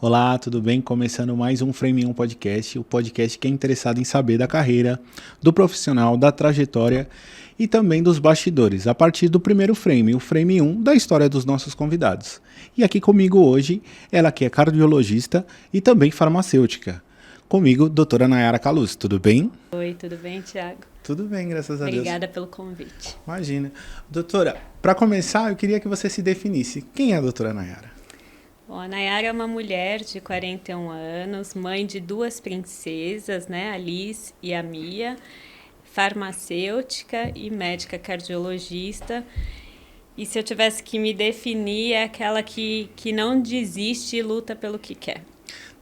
Olá, tudo bem? Começando mais um Frame 1 Podcast, o podcast que é interessado em saber da carreira, do profissional, da trajetória e também dos bastidores, a partir do primeiro frame, o Frame 1 da história dos nossos convidados. E aqui comigo hoje, ela que é cardiologista e também farmacêutica. Comigo, doutora Nayara Caluz, tudo bem? Oi, tudo bem, Thiago? Tudo bem, graças a Deus. Obrigada pelo convite. Imagina. Doutora, para começar, eu queria que você se definisse. Quem é a doutora Nayara? Bom, a Nayara é uma mulher de 41 anos, mãe de 2 princesas, né? A Liz e a Mia, farmacêutica e médica cardiologista. E se eu tivesse que me definir, é aquela que não desiste e luta pelo que quer.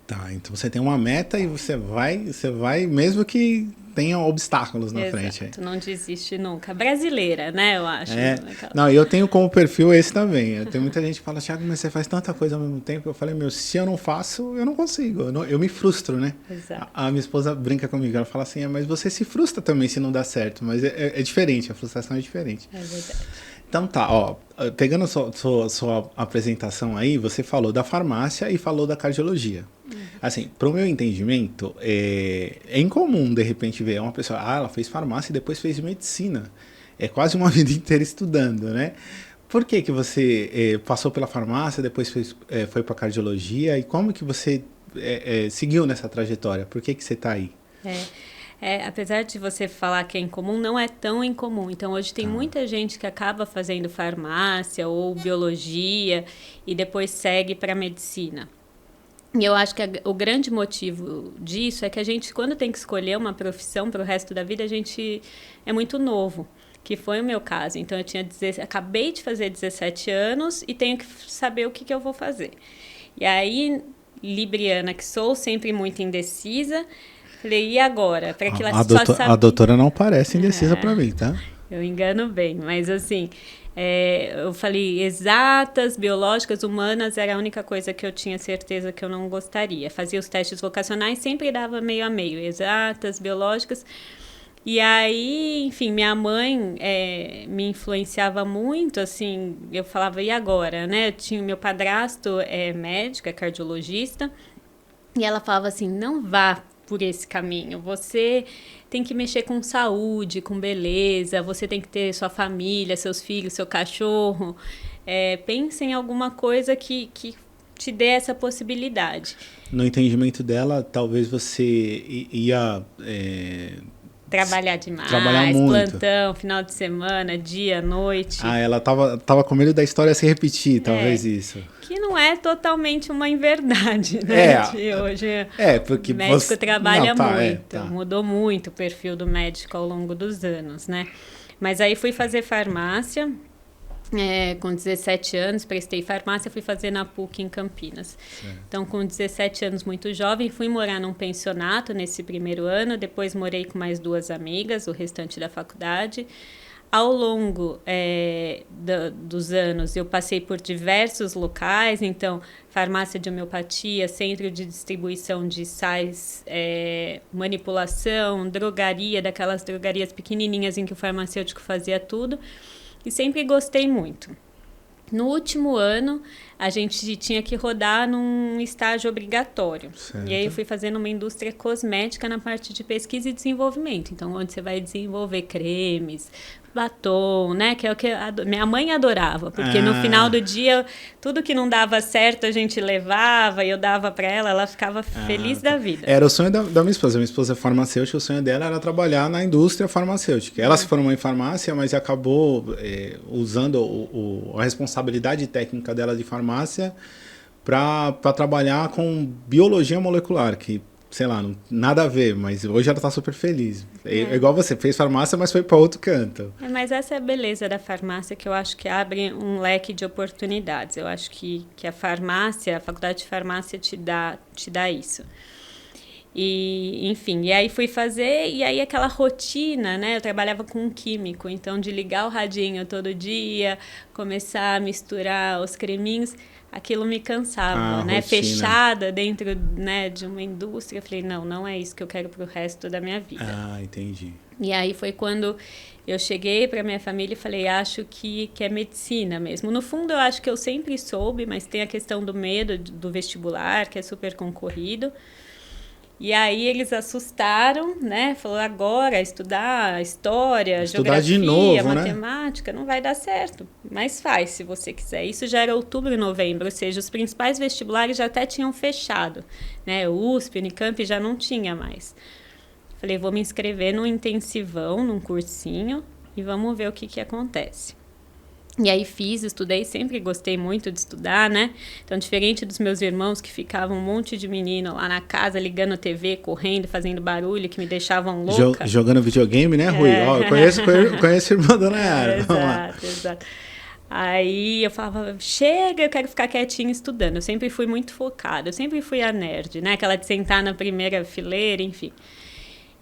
Tá, então você tem uma meta e você vai mesmo que tenha obstáculos na frente. Exato, não desiste nunca. Brasileira, né, eu acho. Não, eu tenho como perfil esse também. Tem muita gente que fala, Thiago, mas você faz tanta coisa ao mesmo tempo. Eu falei, se eu não faço, eu não consigo. Eu me frustro, né? Exato. A minha esposa brinca comigo, ela fala assim, mas você se frustra também se não dá certo. Mas é diferente, a frustração é diferente. É verdade. Então tá, pegando sua apresentação aí, você falou da farmácia e falou da cardiologia. Assim, pro meu entendimento, é incomum, de repente, ver uma pessoa, ela fez farmácia e depois fez medicina. É quase uma vida inteira estudando, né? Por que você passou pela farmácia, depois foi para cardiologia e como que você seguiu nessa trajetória? Por que você tá aí? Apesar de você falar que é incomum, não é tão incomum. Então, hoje tem muita gente que acaba fazendo farmácia ou biologia e depois segue para medicina. E eu acho que o grande motivo disso é que a gente, quando tem que escolher uma profissão para o resto da vida, a gente é muito novo, que foi o meu caso. Então, acabei de fazer 17 anos e tenho que saber o que eu vou fazer. E aí, libriana que sou, sempre muito indecisa, falei, e agora? A doutora não parece indecisa para mim, tá? Eu engano bem, mas assim, eu falei exatas, biológicas, humanas, era a única coisa que eu tinha certeza que eu não gostaria. Fazia os testes vocacionais, sempre dava meio a meio, exatas, biológicas. E aí, enfim, minha mãe me influenciava muito, assim, eu falava, e agora, né? Meu padrasto é médico, é cardiologista, e ela falava assim, não vá por esse caminho, você tem que mexer com saúde, com beleza, você tem que ter sua família, seus filhos, seu cachorro, pense em alguma coisa que te dê essa possibilidade. No entendimento dela, talvez você ia... Trabalhar demais, muito. Plantão, final de semana, dia, noite. Ela tava com medo da história se repetir, talvez isso. Que não é totalmente uma inverdade, né? Hoje porque o médico trabalha muito, mudou muito o perfil do médico ao longo dos anos, né? Mas aí fui fazer farmácia, com 17 anos, prestei farmácia, fui fazer na PUC em Campinas. Certo. Então, com 17 anos, muito jovem, fui morar num pensionato nesse primeiro ano, depois morei com mais 2 amigas, o restante da faculdade. Ao longo dos anos, eu passei por diversos locais, então, farmácia de homeopatia, centro de distribuição de sais, manipulação, drogaria, daquelas drogarias pequenininhas em que o farmacêutico fazia tudo. E sempre gostei muito. No último ano, a gente tinha que rodar num estágio obrigatório. Certo. E aí eu fui fazendo uma indústria cosmética na parte de pesquisa e desenvolvimento. Então, onde você vai desenvolver cremes, batom, né? Que é o que minha mãe adorava. Porque no final do dia, tudo que não dava certo, a gente levava e eu dava para ela ficava feliz da vida. Era o sonho da minha esposa. Minha esposa é farmacêutica, o sonho dela era trabalhar na indústria farmacêutica. Ela se formou em farmácia, mas acabou usando a responsabilidade técnica dela de farmácia para trabalhar com biologia molecular, que sei lá, nada a ver, mas hoje ela tá super feliz. É igual você, fez farmácia, mas foi para outro canto. Mas essa é a beleza da farmácia, que eu acho que abre um leque de oportunidades. Eu acho que a farmácia, a faculdade de farmácia te dá isso. E, enfim, e aí fui fazer, e aí aquela rotina, né? Eu trabalhava com um químico, então de ligar o radinho todo dia, começar a misturar os creminhos, aquilo me cansava, né? Rotina. Fechada dentro, né, de uma indústria. Eu falei, não é isso que eu quero pro resto da minha vida. Entendi. E aí foi quando eu cheguei para minha família e falei, acho que é medicina mesmo. No fundo, eu acho que eu sempre soube, mas tem a questão do medo do vestibular, que é super concorrido. E aí eles assustaram, né? Falou, agora estudar história, estudar geografia, de novo, matemática, né? Não vai dar certo. Mas faz, se você quiser. Isso já era outubro e novembro, ou seja, os principais vestibulares já até tinham fechado, né? O USP, Unicamp já não tinha mais. Falei, vou me inscrever num intensivão, num cursinho, e vamos ver o que acontece. E aí estudei, sempre gostei muito de estudar, né? Então, diferente dos meus irmãos que ficavam um monte de menino lá na casa, ligando a TV, correndo, fazendo barulho, que me deixavam louca. Jogando videogame, né, Rui? Eu conheço a irmã da Nayara. Exato. Aí eu falava, chega, eu quero ficar quietinha estudando. Eu sempre fui muito focada, eu sempre fui a nerd, né? Aquela de sentar na primeira fileira, enfim.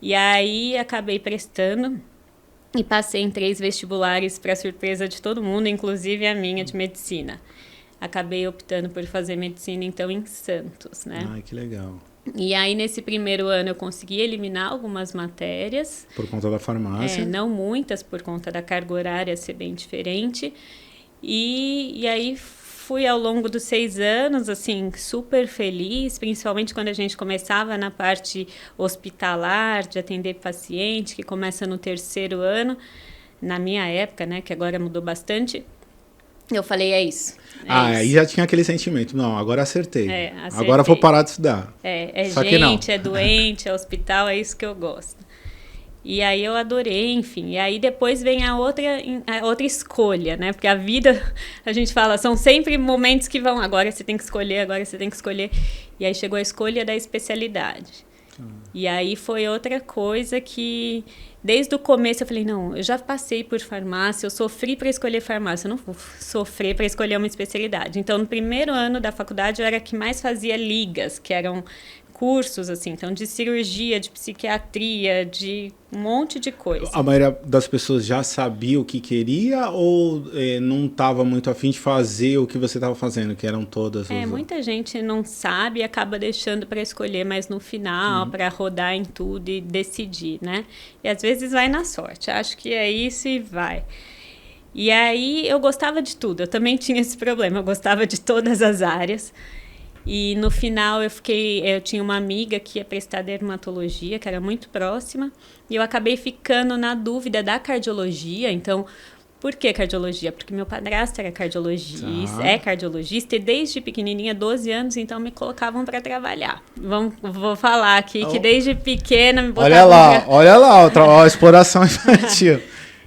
E aí acabei prestando e passei em 3 vestibulares para surpresa de todo mundo, inclusive a minha de medicina. Acabei optando por fazer medicina, então, em Santos, né? Ai, que legal. E aí, nesse primeiro ano, eu consegui eliminar algumas matérias. Por conta da farmácia? Não muitas, por conta da carga horária ser bem diferente. E aí fui ao longo dos 6 anos, assim, super feliz, principalmente quando a gente começava na parte hospitalar, de atender paciente, que começa no 3º ano. Na minha época, né, que agora mudou bastante, eu falei, é isso. Aí já tinha aquele sentimento, não, agora acertei. Acertei. Agora vou parar de estudar. Só gente, é doente, é hospital, é isso que eu gosto. E aí eu adorei, enfim. E aí depois vem a outra escolha, né? Porque a vida, a gente fala, são sempre momentos que vão, agora você tem que escolher, agora você tem que escolher. E aí chegou a escolha da especialidade. E aí foi outra coisa que, desde o começo, eu falei, não, eu já passei por farmácia, eu sofri para escolher farmácia, eu não vou sofrer para escolher uma especialidade. Então, no primeiro ano da faculdade, eu era a que mais fazia ligas, que eram cursos, assim, então, de cirurgia, de psiquiatria, de um monte de coisa. A maioria das pessoas já sabia o que queria ou não estava muito afim de fazer o que você estava fazendo, que eram todas? Muita gente não sabe e acaba deixando para escolher mais no final, para rodar em tudo e decidir, né? E às vezes vai na sorte, acho que é isso e vai. E aí eu gostava de tudo, eu também tinha esse problema, eu gostava de todas as áreas. E no final eu tinha uma amiga que ia prestar dermatologia, que era muito próxima, e eu acabei ficando na dúvida da cardiologia. Então, por que cardiologia? Porque meu padrasto era cardiologista, é cardiologista, e desde pequenininha, 12 anos, então me colocavam para trabalhar. Vou falar aqui que desde pequena me botavam... Olha lá, a exploração infantil.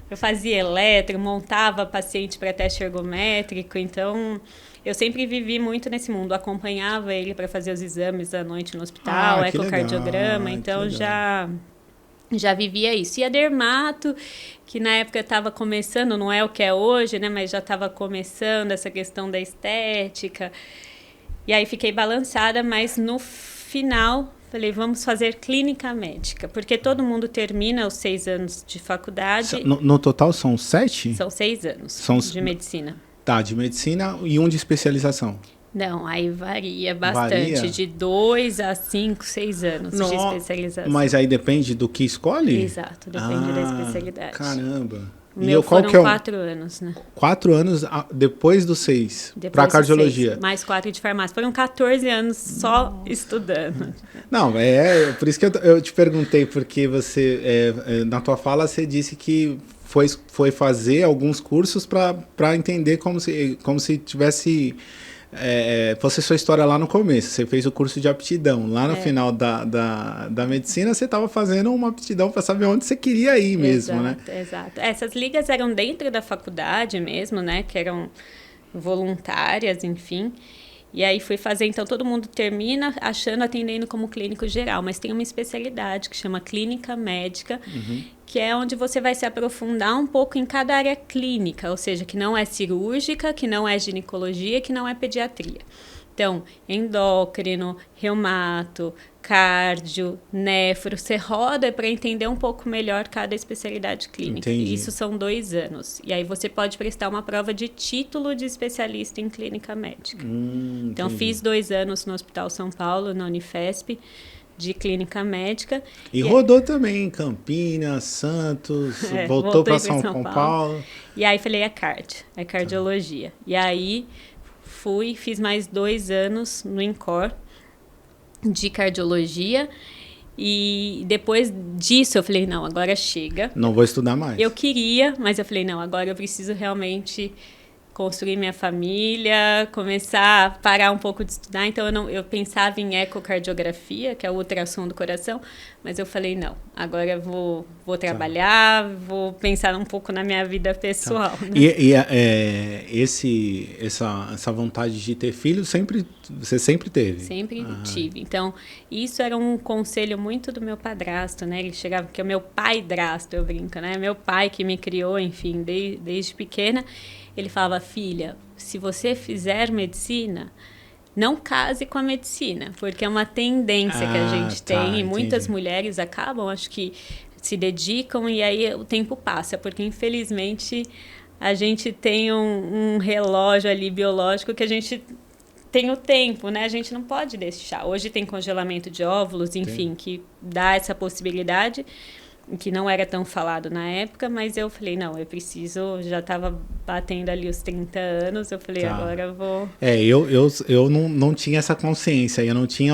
Eu fazia eletro, montava paciente para teste ergométrico, então... Eu sempre vivi muito nesse mundo, acompanhava ele para fazer os exames à noite no hospital, ecocardiograma, então já vivia isso. E a dermato, que na época estava começando, não é o que é hoje, né, mas já estava começando essa questão da estética. E aí fiquei balançada, mas no final falei, vamos fazer clínica médica, porque todo mundo termina os 6 anos de faculdade. No total são 7? São 6 anos de medicina. Tá, de medicina e um de especialização. Não, aí varia bastante, de 2 a 5, 6 anos de especialização. Mas aí depende do que escolhe? Exato, depende da especialidade. Caramba. Foram 4 anos, né? 4 anos depois dos 6, para cardiologia. 6, mais 4 de farmácia. Foram 14 anos só estudando. Não, por isso que eu te perguntei, porque você, na tua fala, você disse que foi fazer alguns cursos para entender como se tivesse... fosse sua história lá no começo. Você fez o curso de aptidão. Lá no final da medicina, você estava fazendo uma aptidão para saber onde você queria ir mesmo, né? Exato. Essas ligas eram dentro da faculdade mesmo, né? Que eram voluntárias, enfim. E aí fui fazer, então todo mundo termina atendendo como clínico geral, mas tem uma especialidade que chama clínica médica, que é onde você vai se aprofundar um pouco em cada área clínica, ou seja, que não é cirúrgica, que não é ginecologia, que não é pediatria. Então, endócrino, reumato, cardio, nefro, você roda para entender um pouco melhor cada especialidade clínica. Entendi. Isso são 2 anos. E aí você pode prestar uma prova de título de especialista em clínica médica. Então, fiz 2 anos no Hospital São Paulo, na Unifesp, de clínica médica. E rodou também em Campinas, Santos, voltou para São Paulo. E aí falei, é cardiologia. E aí fiz mais 2 anos no INCOR de cardiologia. E depois disso eu falei, não, agora chega. Não vou estudar mais. Eu queria, mas eu falei, não, agora eu preciso realmente construir minha família, começar a parar um pouco de estudar. Então, eu pensava em ecocardiografia, que é o ultrassom do coração, mas eu falei, não, agora eu vou trabalhar, vou pensar um pouco na minha vida pessoal. Né? E essa vontade de ter filhos, você sempre teve? Sempre tive. Então, isso era um conselho muito do meu padrasto, né? Ele chegava, que é o meu pai-drasto, eu brinco, né? Meu pai que me criou, enfim, desde pequena. Ele falava, filha, se você fizer medicina, não case com a medicina, porque é uma tendência que a gente tem, e muitas mulheres acabam, acho que se dedicam e aí o tempo passa, porque infelizmente a gente tem um relógio ali biológico que a gente tem o tempo, né? A gente não pode deixar. Hoje tem congelamento de óvulos, enfim, que dá essa possibilidade, que não era tão falado na época, mas eu falei, não, eu preciso, já estava batendo ali os 30 anos, eu falei, agora eu vou... Eu não tinha essa consciência, eu não tinha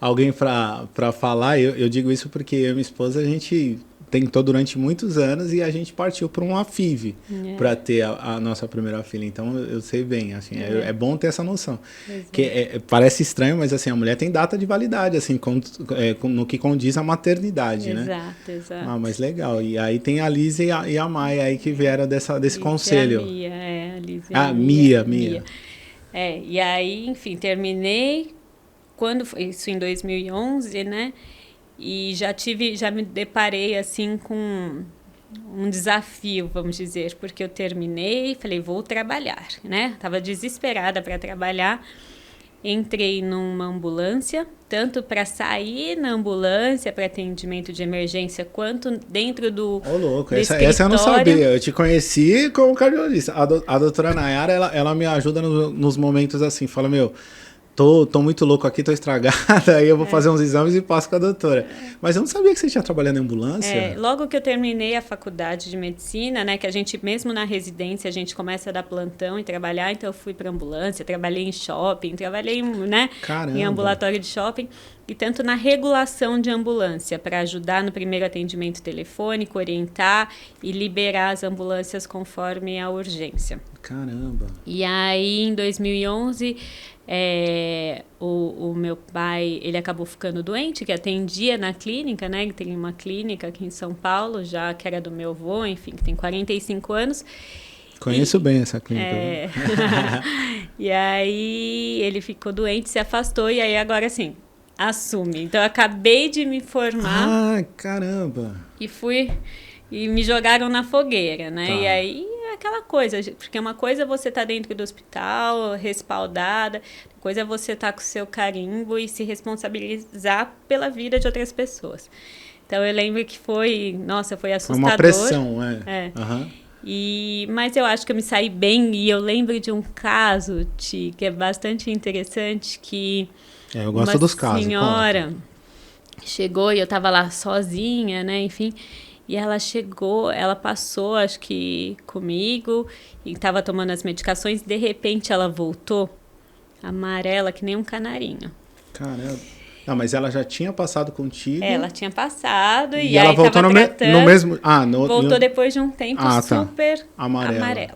alguém para falar, eu digo isso porque eu e minha esposa, a gente tentou durante muitos anos e a gente partiu para um AFIV para ter a nossa primeira filha. Então, eu sei bem, assim, é bom ter essa noção. Que parece estranho, mas assim, a mulher tem data de validade, assim, no que condiz a maternidade, né? Exato. Ah, mas legal. E aí tem a Liz e a Maia aí que vieram desse conselho. A Mia, a Liz e a Mia. E aí, enfim, terminei, isso em 2011, né? E já me deparei, assim, com um desafio, vamos dizer, porque eu terminei, falei, vou trabalhar, né? Estava desesperada para trabalhar. Entrei numa ambulância, tanto para sair na ambulância, para atendimento de emergência, quanto dentro do louco, essa eu não sabia. Eu te conheci como cardiologista. A doutora Nayara, ela me ajuda nos momentos assim, fala, tô muito louco aqui, tô estragada, aí eu vou fazer uns exames e passo com a doutora. Mas eu não sabia que você tinha trabalhado em ambulância. Logo que eu terminei a faculdade de medicina, né, que a gente, mesmo na residência, a gente começa a dar plantão e trabalhar, então eu fui para ambulância, trabalhei em shopping, trabalhei, né, em ambulatório de shopping, e tanto na regulação de ambulância, para ajudar no primeiro atendimento telefônico, orientar e liberar as ambulâncias conforme a urgência. Caramba! E aí, em 2011... o meu pai, ele acabou ficando doente, que atendia na clínica, né? Ele tem uma clínica aqui em São Paulo, já que era do meu avô, enfim, que tem 45 anos. Conheço bem essa clínica. E aí ele ficou doente, se afastou, e aí agora sim, assume. Então eu acabei de me formar. Ah, caramba! E me jogaram na fogueira, né? E aí aquela coisa, porque uma coisa é você estar dentro do hospital, respaldada, coisa é você estar com o seu carimbo e se responsabilizar pela vida de outras pessoas. Então, eu lembro que foi assustador. Foi uma pressão, Mas eu acho que eu me saí bem, e eu lembro de um caso, que é bastante interessante, que eu gosto dos casos. Uma senhora chegou e eu estava lá sozinha, né, enfim... E ela chegou, ela passou, acho que comigo, e estava tomando as medicações. De repente, ela voltou amarela, que nem um canarinho. Caramba. Não, mas ela já tinha passado contigo? Ela tinha passado, e ela aí voltou no mesmo... voltou depois de um tempo super amarela.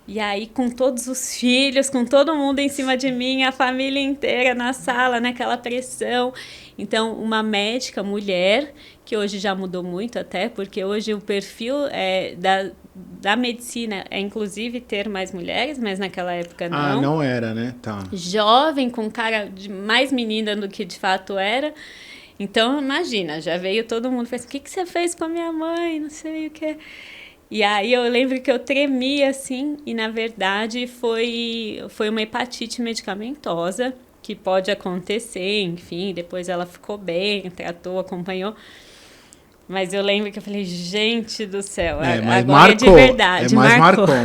E aí, com todos os filhos, com todo mundo em cima de mim, a família inteira na sala, naquela pressão. Então, uma médica, mulher, que hoje já mudou muito até, porque hoje o perfil da medicina é, inclusive, ter mais mulheres, mas naquela época não. Ah, não era, né? Tá. Jovem, com cara de mais menina do que de fato era. Então, imagina, já veio todo mundo e falou assim, o que você fez com a minha mãe? Não sei o que... E aí eu lembro que eu tremi assim, e na verdade foi uma hepatite medicamentosa, que pode acontecer, enfim, depois ela ficou bem, tratou, acompanhou. Mas eu lembro que eu falei, gente do céu, Mas agora marcou, é de verdade. Mas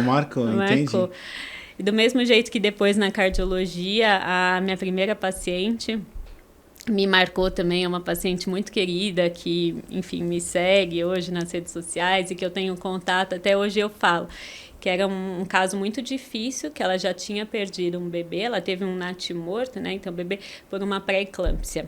marcou, entendi. E do mesmo jeito que depois na cardiologia, a minha primeira paciente me marcou também, é uma paciente muito querida que, enfim, me segue hoje nas redes sociais e que eu tenho contato, até hoje eu falo, que era um caso muito difícil, que ela já tinha perdido um bebê, ela teve um natimorto, né, então bebê por uma pré-eclâmpsia,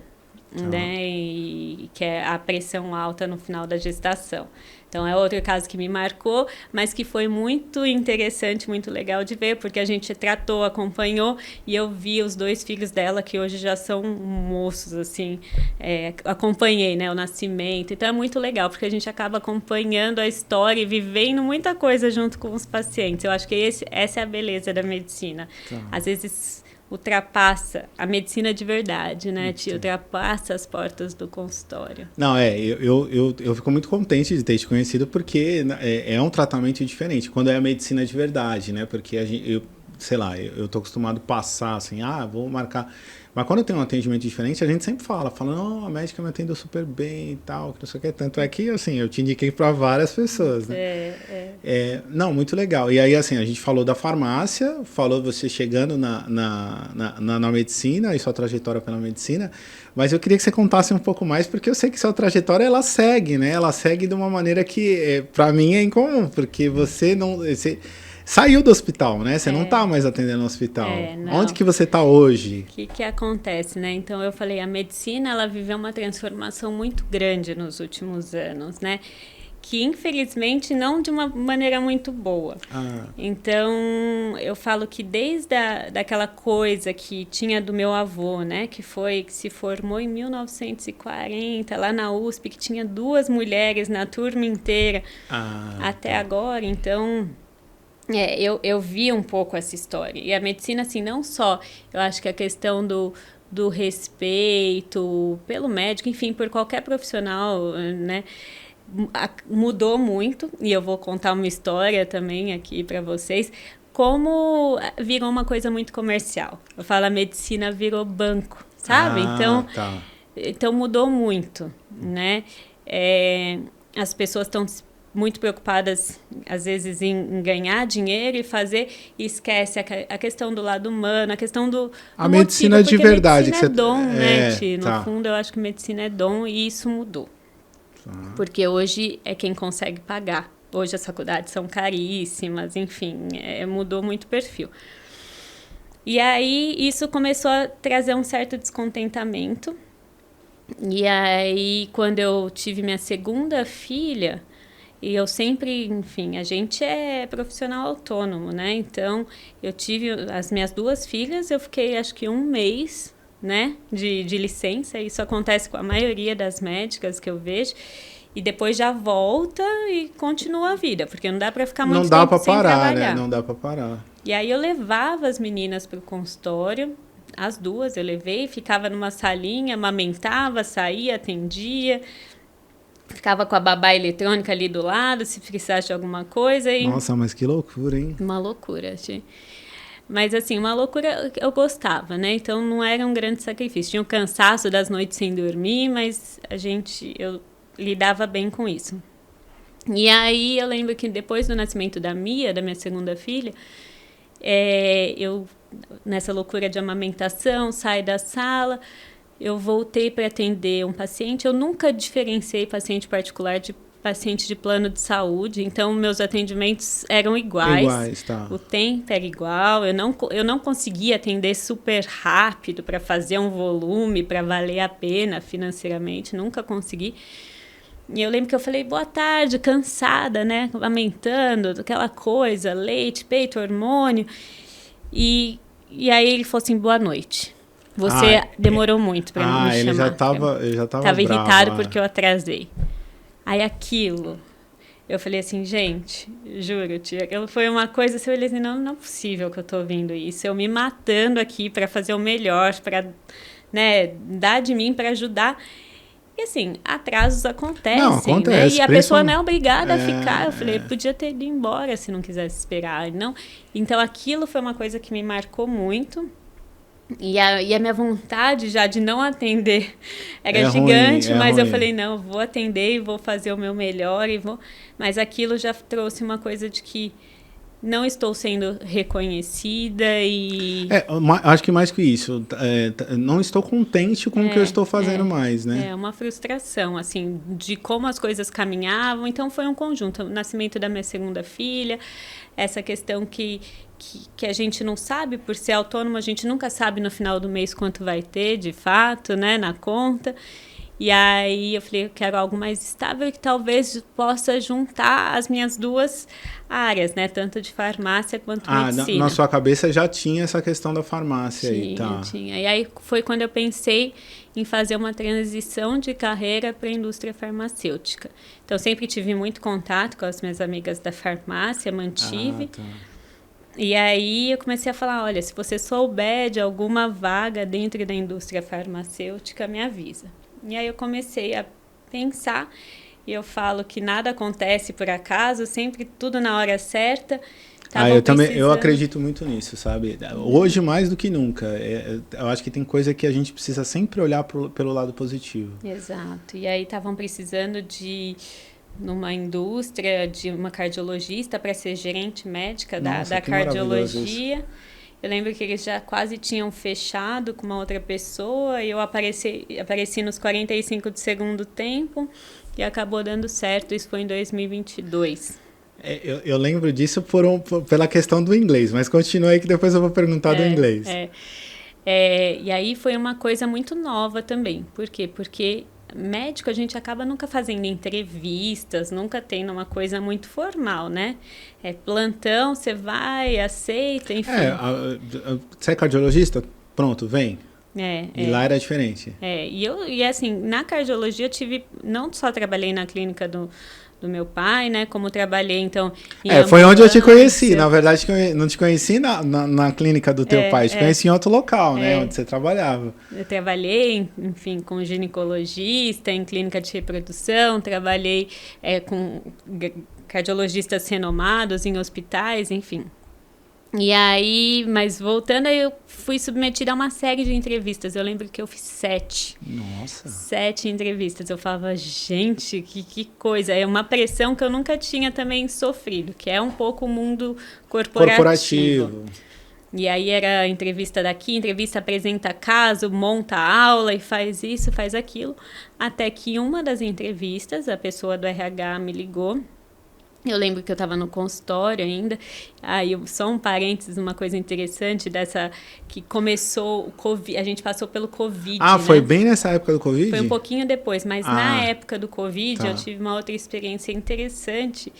né, e que é a pressão alta no final da gestação. Então, é outro caso que me marcou, mas que foi muito interessante, muito legal de ver, porque a gente tratou, acompanhou, e eu vi os 2 filhos dela, que hoje já são moços, assim, acompanhei, né, o nascimento. Então, é muito legal, porque a gente acaba acompanhando a história e vivendo muita coisa junto com os pacientes. Eu acho que essa é a beleza da medicina. Às vezes ultrapassa a medicina de verdade, né? Te ultrapassa as portas do consultório. Não, eu fico muito contente de ter te conhecido, porque é um tratamento diferente, quando é a medicina de verdade, né? Porque sei lá, eu tô acostumado a passar assim, vou marcar. Mas quando tem um atendimento diferente, a gente sempre fala, não, a médica me atendeu super bem e tal, que não sei o que. Tanto é que, assim, eu te indiquei para várias pessoas, né? Não, muito legal. E aí, assim, a gente falou da farmácia, falou você chegando na medicina e sua trajetória pela medicina, mas eu queria que você contasse um pouco mais, porque eu sei que sua trajetória, ela segue, né? Ela segue de uma maneira que, para mim, é incomum, porque você não... saiu do hospital, né? Você não está mais atendendo no hospital. Onde que você está hoje? O que acontece, né? Então, eu falei, a medicina, ela viveu uma transformação muito grande nos últimos anos, né? Que, infelizmente, não de uma maneira muito boa. Então, eu falo que desde daquela coisa que tinha do meu avô, né? Que se formou em 1940, lá na USP, que tinha 2 mulheres na turma inteira, até agora, então... eu vi um pouco essa história. E a medicina, assim, não só... Eu acho que a questão do respeito pelo médico, enfim, por qualquer profissional, né? Mudou muito. E eu vou contar uma história também aqui para vocês. Como virou uma coisa muito comercial. Eu falo, a medicina virou banco, sabe? Então mudou muito, né? As pessoas estão muito preocupadas, às vezes, em ganhar dinheiro e esquece a questão do lado humano, a questão do medicina motivo, de verdade. Medicina é dom, né, Ti? No fundo, eu acho que medicina é dom e isso mudou. Porque hoje é quem consegue pagar. Hoje as faculdades são caríssimas, enfim, mudou muito o perfil. E aí, isso começou a trazer um certo descontentamento. E aí, quando eu tive minha segunda filha... E eu sempre, enfim, a gente é profissional autônomo, né? Então, eu tive as minhas 2 filhas, eu fiquei acho que 1 mês, né, de licença. Isso acontece com a maioria das médicas que eu vejo. E depois já volta e continua a vida, porque não dá para ficar muito tempo sem trabalhar. Não dá para parar. E aí eu levava as meninas para o consultório, as 2 eu levei, ficava numa salinha, amamentava, saía, atendia... Ficava com a babá eletrônica ali do lado, se precisasse de alguma coisa. Nossa, mas que loucura, hein? Uma loucura, achei. Mas, assim, uma loucura eu gostava, né? Então, não era um grande sacrifício. Tinha o cansaço das noites sem dormir, mas eu lidava bem com isso. E aí, eu lembro que depois do nascimento da Mia, da minha segunda filha, eu, nessa loucura de amamentação, saio da sala... Eu voltei para atender um paciente. Eu nunca diferenciei paciente particular de paciente de plano de saúde. Então, meus atendimentos eram iguais. O tempo era igual. Eu não conseguia atender super rápido para fazer um volume, para valer a pena financeiramente. Nunca consegui. E eu lembro que eu falei, boa tarde, cansada, né? Amamentando, aquela coisa, leite, peito, hormônio. E aí ele falou assim, boa noite. Você demorou muito para me chamar. Ele já estava Estava irritado porque eu atrasei. Aí aquilo, eu falei assim, gente, juro, tia, foi uma coisa assim, eu falei assim, não é possível que eu estou ouvindo isso. Eu me matando aqui para fazer o melhor, para, né, dar de mim para ajudar. E assim, atrasos acontecem, não, acontece, né? E a pessoa não é obrigada a ficar. Eu falei, podia ter ido embora se não quisesse esperar. Não. Então, aquilo foi uma coisa que me marcou muito. E a minha vontade já de não atender era gigante, ruim, mas ruim. Eu falei, não, vou atender e vou fazer o meu melhor. Mas aquilo já trouxe uma coisa de que não estou sendo reconhecida e... acho que mais que isso, não estou contente com o que eu estou fazendo mais, né? É uma frustração, assim, de como as coisas caminhavam. Então, foi um conjunto. O nascimento da minha segunda filha, essa questão que a gente não sabe, por ser autônomo, a gente nunca sabe no final do mês quanto vai ter, de fato, né, na conta. E aí eu falei, eu quero algo mais estável que talvez possa juntar as minhas duas áreas, né? Tanto de farmácia quanto medicina. Na sua cabeça já tinha essa questão da farmácia aí, tá? Tinha. E aí foi quando eu pensei em fazer uma transição de carreira para a indústria farmacêutica. Então, sempre tive muito contato com as minhas amigas da farmácia, mantive. Tá. E aí eu comecei a falar, olha, se você souber de alguma vaga dentro da indústria farmacêutica, me avisa. E aí eu comecei a pensar, e eu falo que nada acontece por acaso, sempre tudo na hora certa. Eu acredito muito nisso, sabe? Hoje mais do que nunca. Eu acho que tem coisa que a gente precisa sempre olhar pelo lado positivo. Exato. E aí estavam precisando numa indústria, de uma cardiologista para ser gerente médica da cardiologia. Eu lembro que eles já quase tinham fechado com uma outra pessoa e eu apareci nos 45 do segundo tempo e acabou dando certo. Isso foi em 2022. Eu lembro disso pela questão do inglês, mas continua aí que depois eu vou perguntar do inglês. E aí foi uma coisa muito nova também. Por quê? Porque médico a gente acaba nunca fazendo entrevistas, nunca tendo uma coisa muito formal, né? É plantão, você vai, aceita, enfim. Você é cardiologista? Pronto, vem. E lá era diferente. E assim, na cardiologia eu tive, não só trabalhei na clínica do meu pai, né? Como trabalhei, então... Foi onde eu te conheci. Na verdade, não te conheci na clínica do teu pai. Te conheci em outro local, né? Onde você trabalhava. Eu trabalhei, enfim, com ginecologista, em clínica de reprodução. Trabalhei com cardiologistas renomados em hospitais, enfim. E aí, mas voltando, aí eu fui submetida a uma série de entrevistas. Eu lembro que eu fiz 7. Nossa! 7 entrevistas. Eu falava, gente, que coisa. É uma pressão que eu nunca tinha também sofrido, que é um pouco o mundo corporativo. E aí era entrevista daqui, entrevista apresenta caso, monta aula e faz isso, faz aquilo. Até que uma das entrevistas, a pessoa do RH me ligou. Eu lembro que eu estava no consultório ainda, aí só um parênteses, uma coisa interessante dessa, que começou o Covid, a gente passou pelo Covid, né? Foi bem nessa época do Covid? Foi um pouquinho depois, mas na época do Covid eu tive uma outra experiência interessante,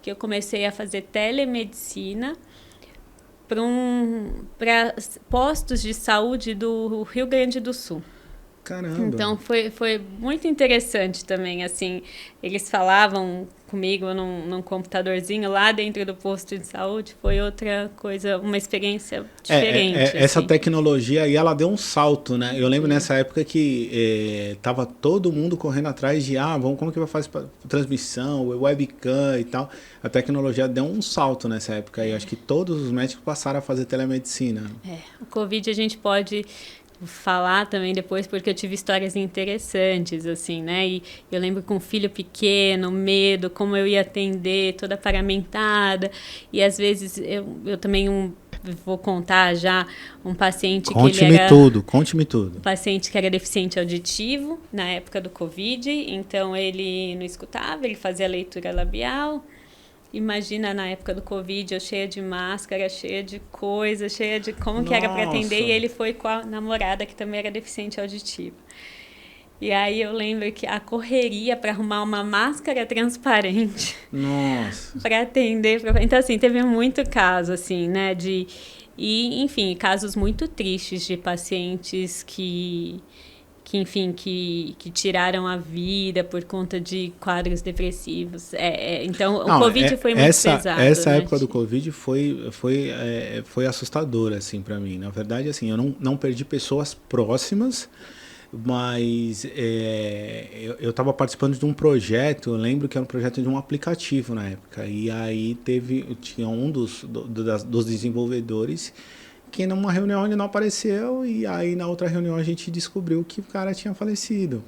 que eu comecei a fazer telemedicina para postos de saúde do Rio Grande do Sul. Caramba! Então, foi muito interessante também, assim, eles falavam comigo num computadorzinho lá dentro do posto de saúde, foi outra coisa, uma experiência diferente. Essa assim. tecnologia aí, ela deu um salto, né? Eu lembro nessa época que tava todo mundo correndo atrás de, como que vai fazer transmissão, webcam e tal. A tecnologia deu um salto nessa época aí, acho que todos os médicos passaram a fazer telemedicina. O Covid a gente pode falar também depois, porque eu tive histórias interessantes, assim, né? E eu lembro com um filho pequeno, medo, como eu ia atender, toda paramentada. E às vezes eu também vou contar já um paciente Conte-me tudo. Um paciente que era deficiente auditivo na época do Covid, então ele não escutava, ele fazia leitura labial. Imagina na época do Covid, eu cheia de máscara, cheia de coisa, cheia de como que era para atender. E ele foi com a namorada, que também era deficiente auditiva. E aí eu lembro que a correria para arrumar uma máscara transparente. Nossa! Para atender. Então, assim, teve muito caso, assim, né? E, enfim, casos muito tristes de pacientes que tiraram a vida por conta de quadros depressivos. Então, o Covid foi muito pesado. Essa época do Covid foi assustadora, assim, para mim. Na verdade, assim, eu não perdi pessoas próximas, Mas eu estava participando de um projeto, eu lembro que era um projeto de um aplicativo na época, e aí tinha um dos desenvolvedores que numa reunião ele não apareceu, e aí na outra reunião a gente descobriu que o cara tinha falecido.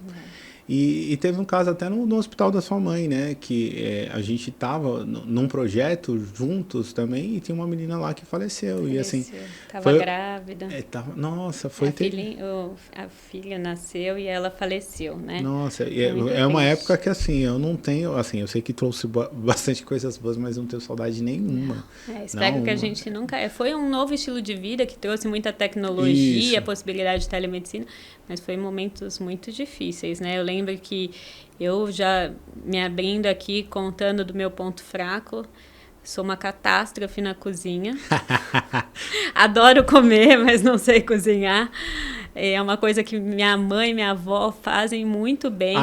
E teve um caso até no hospital da sua mãe, né? Que a gente estava num projeto juntos também e tinha uma menina lá que faleceu. E assim, estava grávida. Nossa, foi a filha nasceu e ela faleceu, né? Nossa, é uma época que assim, eu não tenho, assim, eu sei que trouxe bastante coisas boas, mas não tenho saudade nenhuma. Espero que a gente nunca... Foi um novo estilo de vida que trouxe muita tecnologia, possibilidade de telemedicina, mas foi momentos muito difíceis, né? Eu lembro que eu já me abrindo aqui, contando do meu ponto fraco, sou uma catástrofe na cozinha. Adoro comer, mas não sei cozinhar. É uma coisa que minha mãe e minha avó fazem muito bem.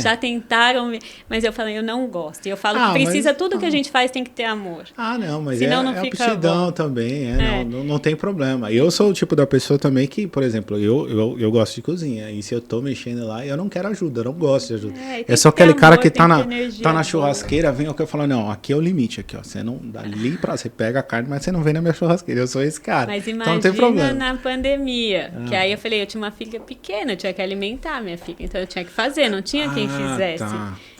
Já tentaram, mas eu falei, eu não gosto. E eu falo que precisa, tudo que a gente faz tem que ter amor. Não, mas senão não fica aptidão bom. Também, não tem problema. Eu sou o tipo da pessoa também que, por exemplo, eu gosto de cozinha. E se eu tô mexendo lá, eu não quero ajuda, eu não gosto de ajuda. É só aquele cara que tá na churrasqueira, vem eu falo, não, aqui é o limite, aqui, ó. Você não dali você pega a carne, mas você não vem na minha churrasqueira. Eu sou esse cara. Mas imagina então não tem problema. Na pandemia, que aí eu falei, eu tinha uma filha pequena, eu tinha que alimentar minha filha, então eu tinha que fazer, não tinha quem fizesse.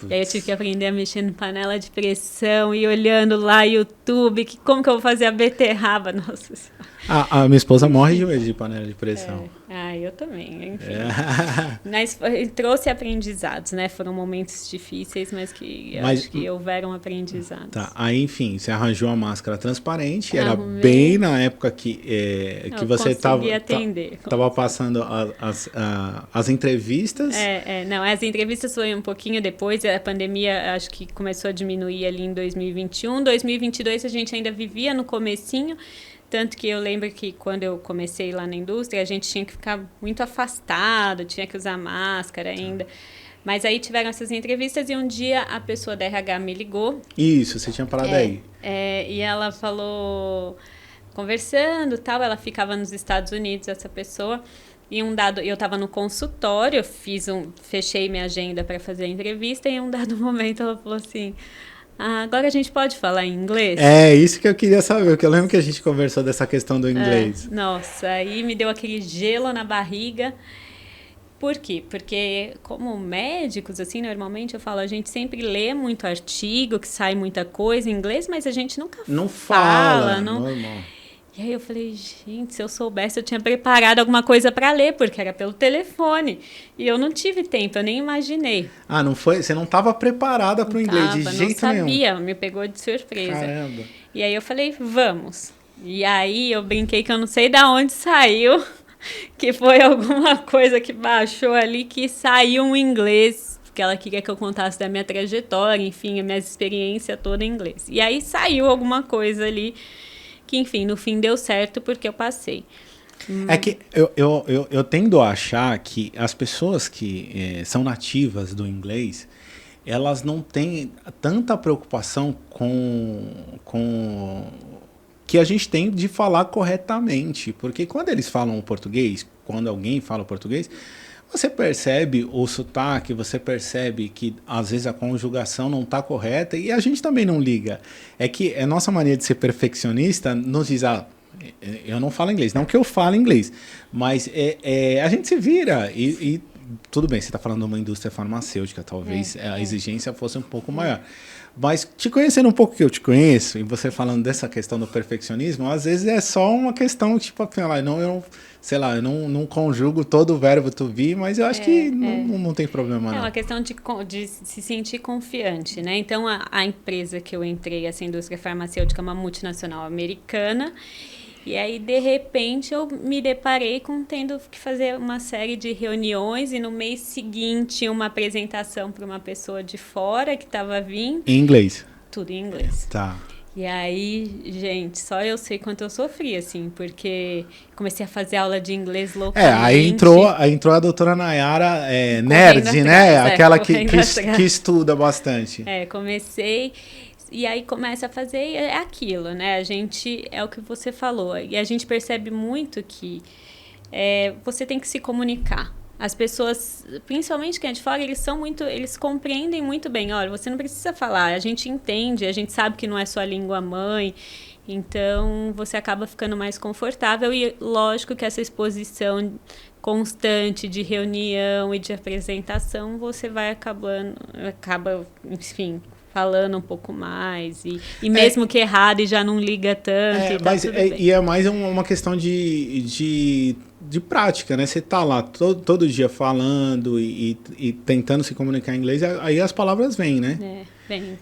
E aí eu tive que aprender a mexer no panela de pressão e olhando lá YouTube, como que eu vou fazer a beterraba, nossa senhora. A minha esposa morre de medo de panela de pressão. Eu também, enfim. Mas trouxe aprendizados, né? Foram momentos difíceis, mas que eu acho que houveram aprendizados. Aí, enfim, você arranjou a máscara transparente, era bem na época que você estava passando as entrevistas. Não, as entrevistas foi um pouquinho depois, a pandemia acho que começou a diminuir ali em 2021, 2022 a gente ainda vivia no comecinho. Tanto que eu lembro que quando eu comecei lá na indústria, a gente tinha que ficar muito afastado, tinha que usar máscara ainda. Mas aí tiveram essas entrevistas e um dia a pessoa da RH me ligou. Isso, você tinha parado aí. E ela falou, conversando tal, ela ficava nos Estados Unidos, essa pessoa. E eu estava no consultório, fechei minha agenda para fazer a entrevista e em um dado momento ela falou assim... agora a gente pode falar em inglês? Isso que eu queria saber, porque eu lembro que a gente conversou dessa questão do inglês. Nossa, aí me deu aquele gelo na barriga. Por quê? Porque como médicos, assim, normalmente eu falo, a gente sempre lê muito artigo, que sai muita coisa em inglês, mas a gente nunca fala. Normal. E aí eu falei, gente, se eu soubesse, eu tinha preparado alguma coisa para ler, porque era pelo telefone. E eu não tive tempo, eu nem imaginei. Não foi? Você não estava preparada para o inglês de jeito nenhum? Não sabia, me pegou de surpresa. Caramba. E aí eu falei, vamos. E aí eu brinquei que eu não sei de onde saiu, que foi alguma coisa que baixou ali, que saiu um inglês, porque ela queria que eu contasse da minha trajetória, enfim, a minha experiência toda em inglês. E aí saiu alguma coisa ali, que, enfim, no fim deu certo porque eu passei. É que eu tendo a achar que as pessoas que são nativas do inglês, elas não têm tanta preocupação com que a gente tem de falar corretamente. Porque quando eles falam o português, quando alguém fala o português, você percebe o sotaque, você percebe que às vezes a conjugação não está correta e a gente também não liga. É que a nossa mania de ser perfeccionista nos diz, eu não falo inglês, não que eu fale inglês, mas a gente se vira e tudo bem, você está falando de uma indústria farmacêutica, talvez a exigência fosse um pouco maior. Mas te conhecendo um pouco que eu te conheço, e você falando dessa questão do perfeccionismo, às vezes é só uma questão, tipo, eu não conjugo todo o verbo to be, mas eu acho que não tem problema, não. É uma questão de se sentir confiante, né? Então, a empresa que eu entrei, essa indústria farmacêutica, é uma multinacional americana, e aí, de repente, eu me deparei com tendo que fazer uma série de reuniões e no mês seguinte uma apresentação para uma pessoa de fora que estava vindo. Em inglês? Tudo em inglês. Tá. E aí, gente, só eu sei quanto eu sofri, assim, porque comecei a fazer aula de inglês localmente. Aí entrou a doutora Nayara nerd, né? Aquela que estuda bastante. Comecei... E aí começa a fazer, aquilo, né? A gente, é o que você falou. E a gente percebe muito que você tem que se comunicar. as pessoas, principalmente quem é de fora, eles compreendem muito bem. Olha, você não precisa falar, a gente entende, a gente sabe que não é sua língua mãe, então você acaba ficando mais confortável. E lógico que essa exposição constante de reunião e de apresentação, você vai acaba, enfim, falando um pouco mais, e mesmo que errado e já não liga tanto. Mas é mais uma questão de prática, né? Você tá lá todo dia falando e tentando se comunicar em inglês, aí as palavras vêm, né?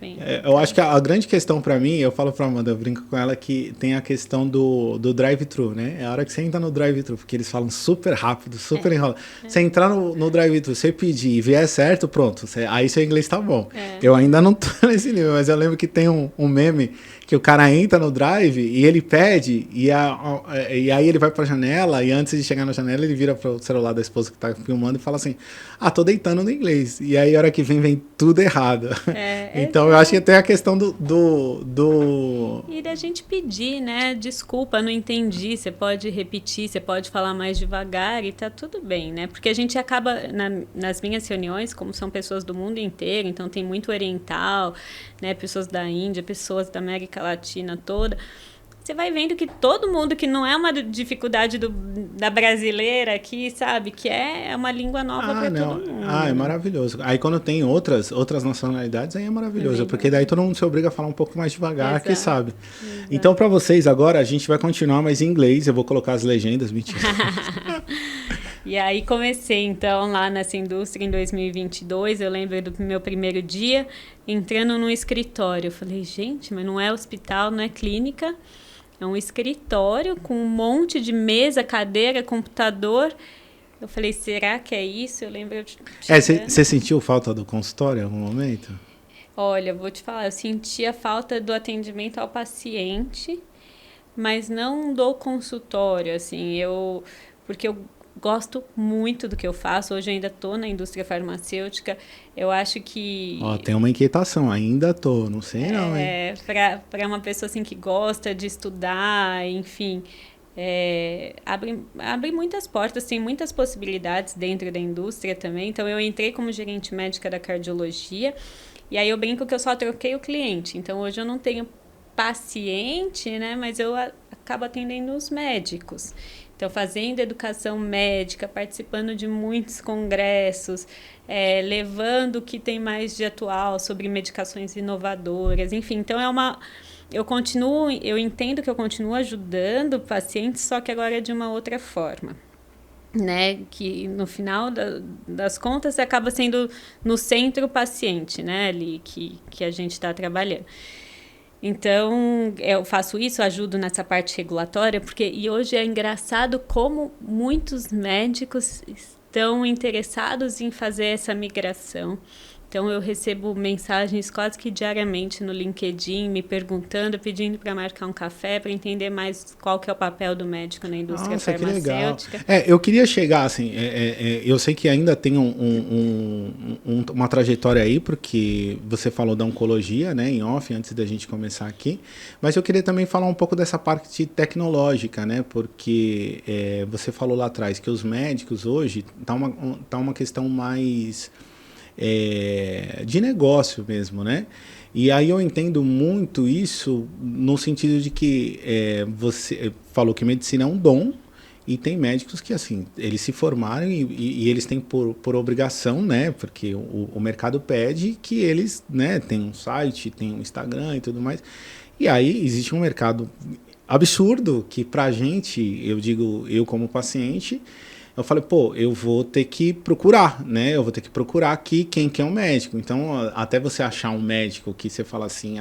Vem. Eu acho que a grande questão para mim, eu falo pra Amanda, eu brinco com ela, que tem a questão do drive-thru, né? É a hora que você entra no drive-thru, porque eles falam super rápido, super enrolado. Você entrar no drive-thru, você pedir e vier certo, pronto, aí seu inglês tá bom. Eu ainda não tô nesse nível, mas eu lembro que tem um meme que o cara entra no drive e ele pede, e aí ele vai pra janela, e antes de chegar na janela, ele vira pro celular da esposa que tá filmando e fala assim, tô deitando no inglês. E aí a hora que vem tudo errado. Então eu acho que tem a questão do... E da gente pedir, né? Desculpa, não entendi. Você pode repetir, você pode falar mais devagar e tá tudo bem, né? Porque a gente acaba, nas minhas reuniões, como são pessoas do mundo inteiro, então tem muito oriental, né? Pessoas da Índia, pessoas da América Latina toda. Você vai vendo que todo mundo, que não é uma dificuldade da brasileira aqui, sabe? Que é uma língua nova para todo mundo. É maravilhoso. Aí quando tem outras nacionalidades, aí é maravilhoso. Porque daí todo mundo se obriga a falar um pouco mais devagar, que sabe. Exato. Então, para vocês agora, a gente vai continuar, mas em inglês. Eu vou colocar as legendas, mentira. E aí comecei, então, lá nessa indústria em 2022. Eu lembro do meu primeiro dia, entrando num escritório. Eu falei, gente, mas não é hospital, não é clínica. É um escritório com um monte de mesa, cadeira, computador. Eu falei, será que é isso? Eu lembro... Você sentiu falta do consultório em algum momento? Olha, vou te falar, eu sentia falta do atendimento ao paciente, mas não do consultório, assim, porque eu gosto muito do que eu faço. Hoje eu ainda estou na indústria farmacêutica. Eu acho que... tem uma inquietação, ainda estou, não sei não, hein? Para uma pessoa assim que gosta de estudar, enfim, abre muitas portas, tem muitas possibilidades dentro da indústria também. Então eu entrei como gerente médica da cardiologia, e aí eu brinco que eu só troquei o cliente. Então hoje eu não tenho paciente, né? Mas eu acabo atendendo os médicos. Então, fazendo educação médica, participando de muitos congressos, levando o que tem mais de atual sobre medicações inovadoras, enfim. Então, eu entendo que eu continuo ajudando pacientes, só que agora é de uma outra forma, né? Que no final das contas acaba sendo no centro o paciente, né? Ali que a gente está trabalhando. Então, eu faço isso, ajudo nessa parte regulatória, e hoje é engraçado como muitos médicos estão interessados em fazer essa migração. Então, eu recebo mensagens quase que diariamente no LinkedIn, me perguntando, pedindo para marcar um café, para entender mais qual que é o papel do médico na indústria farmacêutica. Que legal. Eu queria chegar, assim, eu sei que ainda tem uma trajetória aí, porque você falou da oncologia, né, em off, antes da gente começar aqui, mas eu queria também falar um pouco dessa parte tecnológica, né, porque você falou lá atrás que os médicos hoje tá uma questão mais... de negócio mesmo, né? E aí eu entendo muito isso no sentido de que você falou que medicina é um dom, e tem médicos que, assim, eles se formaram e eles têm por obrigação, né? Porque o mercado pede que eles, né, tenham um site, tenham um Instagram e tudo mais. E aí existe um mercado absurdo que pra gente, eu digo, eu como paciente... Eu falei, eu vou ter que procurar, né? Eu vou ter que procurar aqui quem que é um médico. Então, até você achar um médico que você fala assim,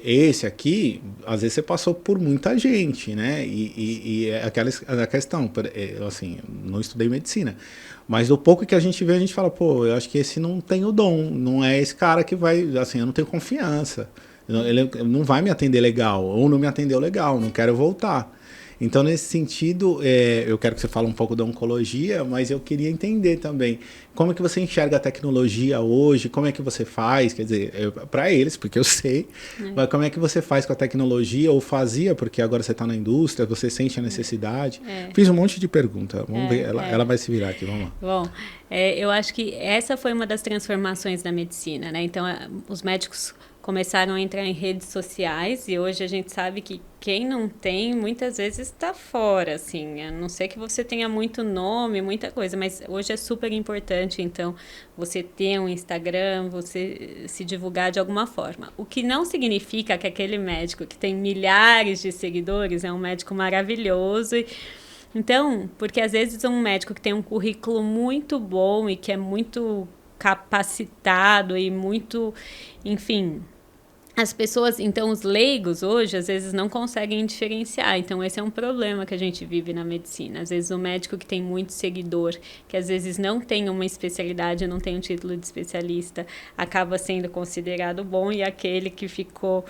esse aqui, às vezes você passou por muita gente, né? E é aquela questão, assim, não estudei medicina, mas do pouco que a gente vê, a gente fala, eu acho que esse não tem o dom, não é esse cara que vai, assim, eu não tenho confiança, ele não vai me atender legal, ou não me atendeu legal, não quero voltar. Então, nesse sentido, eu quero que você fale um pouco da oncologia, mas eu queria entender também como é que você enxerga a tecnologia hoje, como é que você faz, quer dizer, para eles, porque eu sei, mas como é que você faz com a tecnologia, ou fazia, porque agora você está na indústria, você sente a necessidade. Fiz um monte de perguntas, vamos ver, ela vai se virar aqui, vamos lá. Bom, eu acho que essa foi uma das transformações da medicina, né? Então, os médicos começaram a entrar em redes sociais e hoje a gente sabe que quem não tem, muitas vezes está fora, assim, a não ser que você tenha muito nome, muita coisa, mas hoje é super importante, então, você ter um Instagram, você se divulgar de alguma forma. O que não significa que aquele médico que tem milhares de seguidores é um médico maravilhoso. Então, porque às vezes um médico que tem um currículo muito bom e que é muito capacitado e muito, enfim, as pessoas, então os leigos hoje, às vezes não conseguem diferenciar. Então esse é um problema que a gente vive na medicina. Às vezes o médico que tem muito seguidor, que às vezes não tem uma especialidade, não tem um título de especialista, acaba sendo considerado bom, e aquele que ficou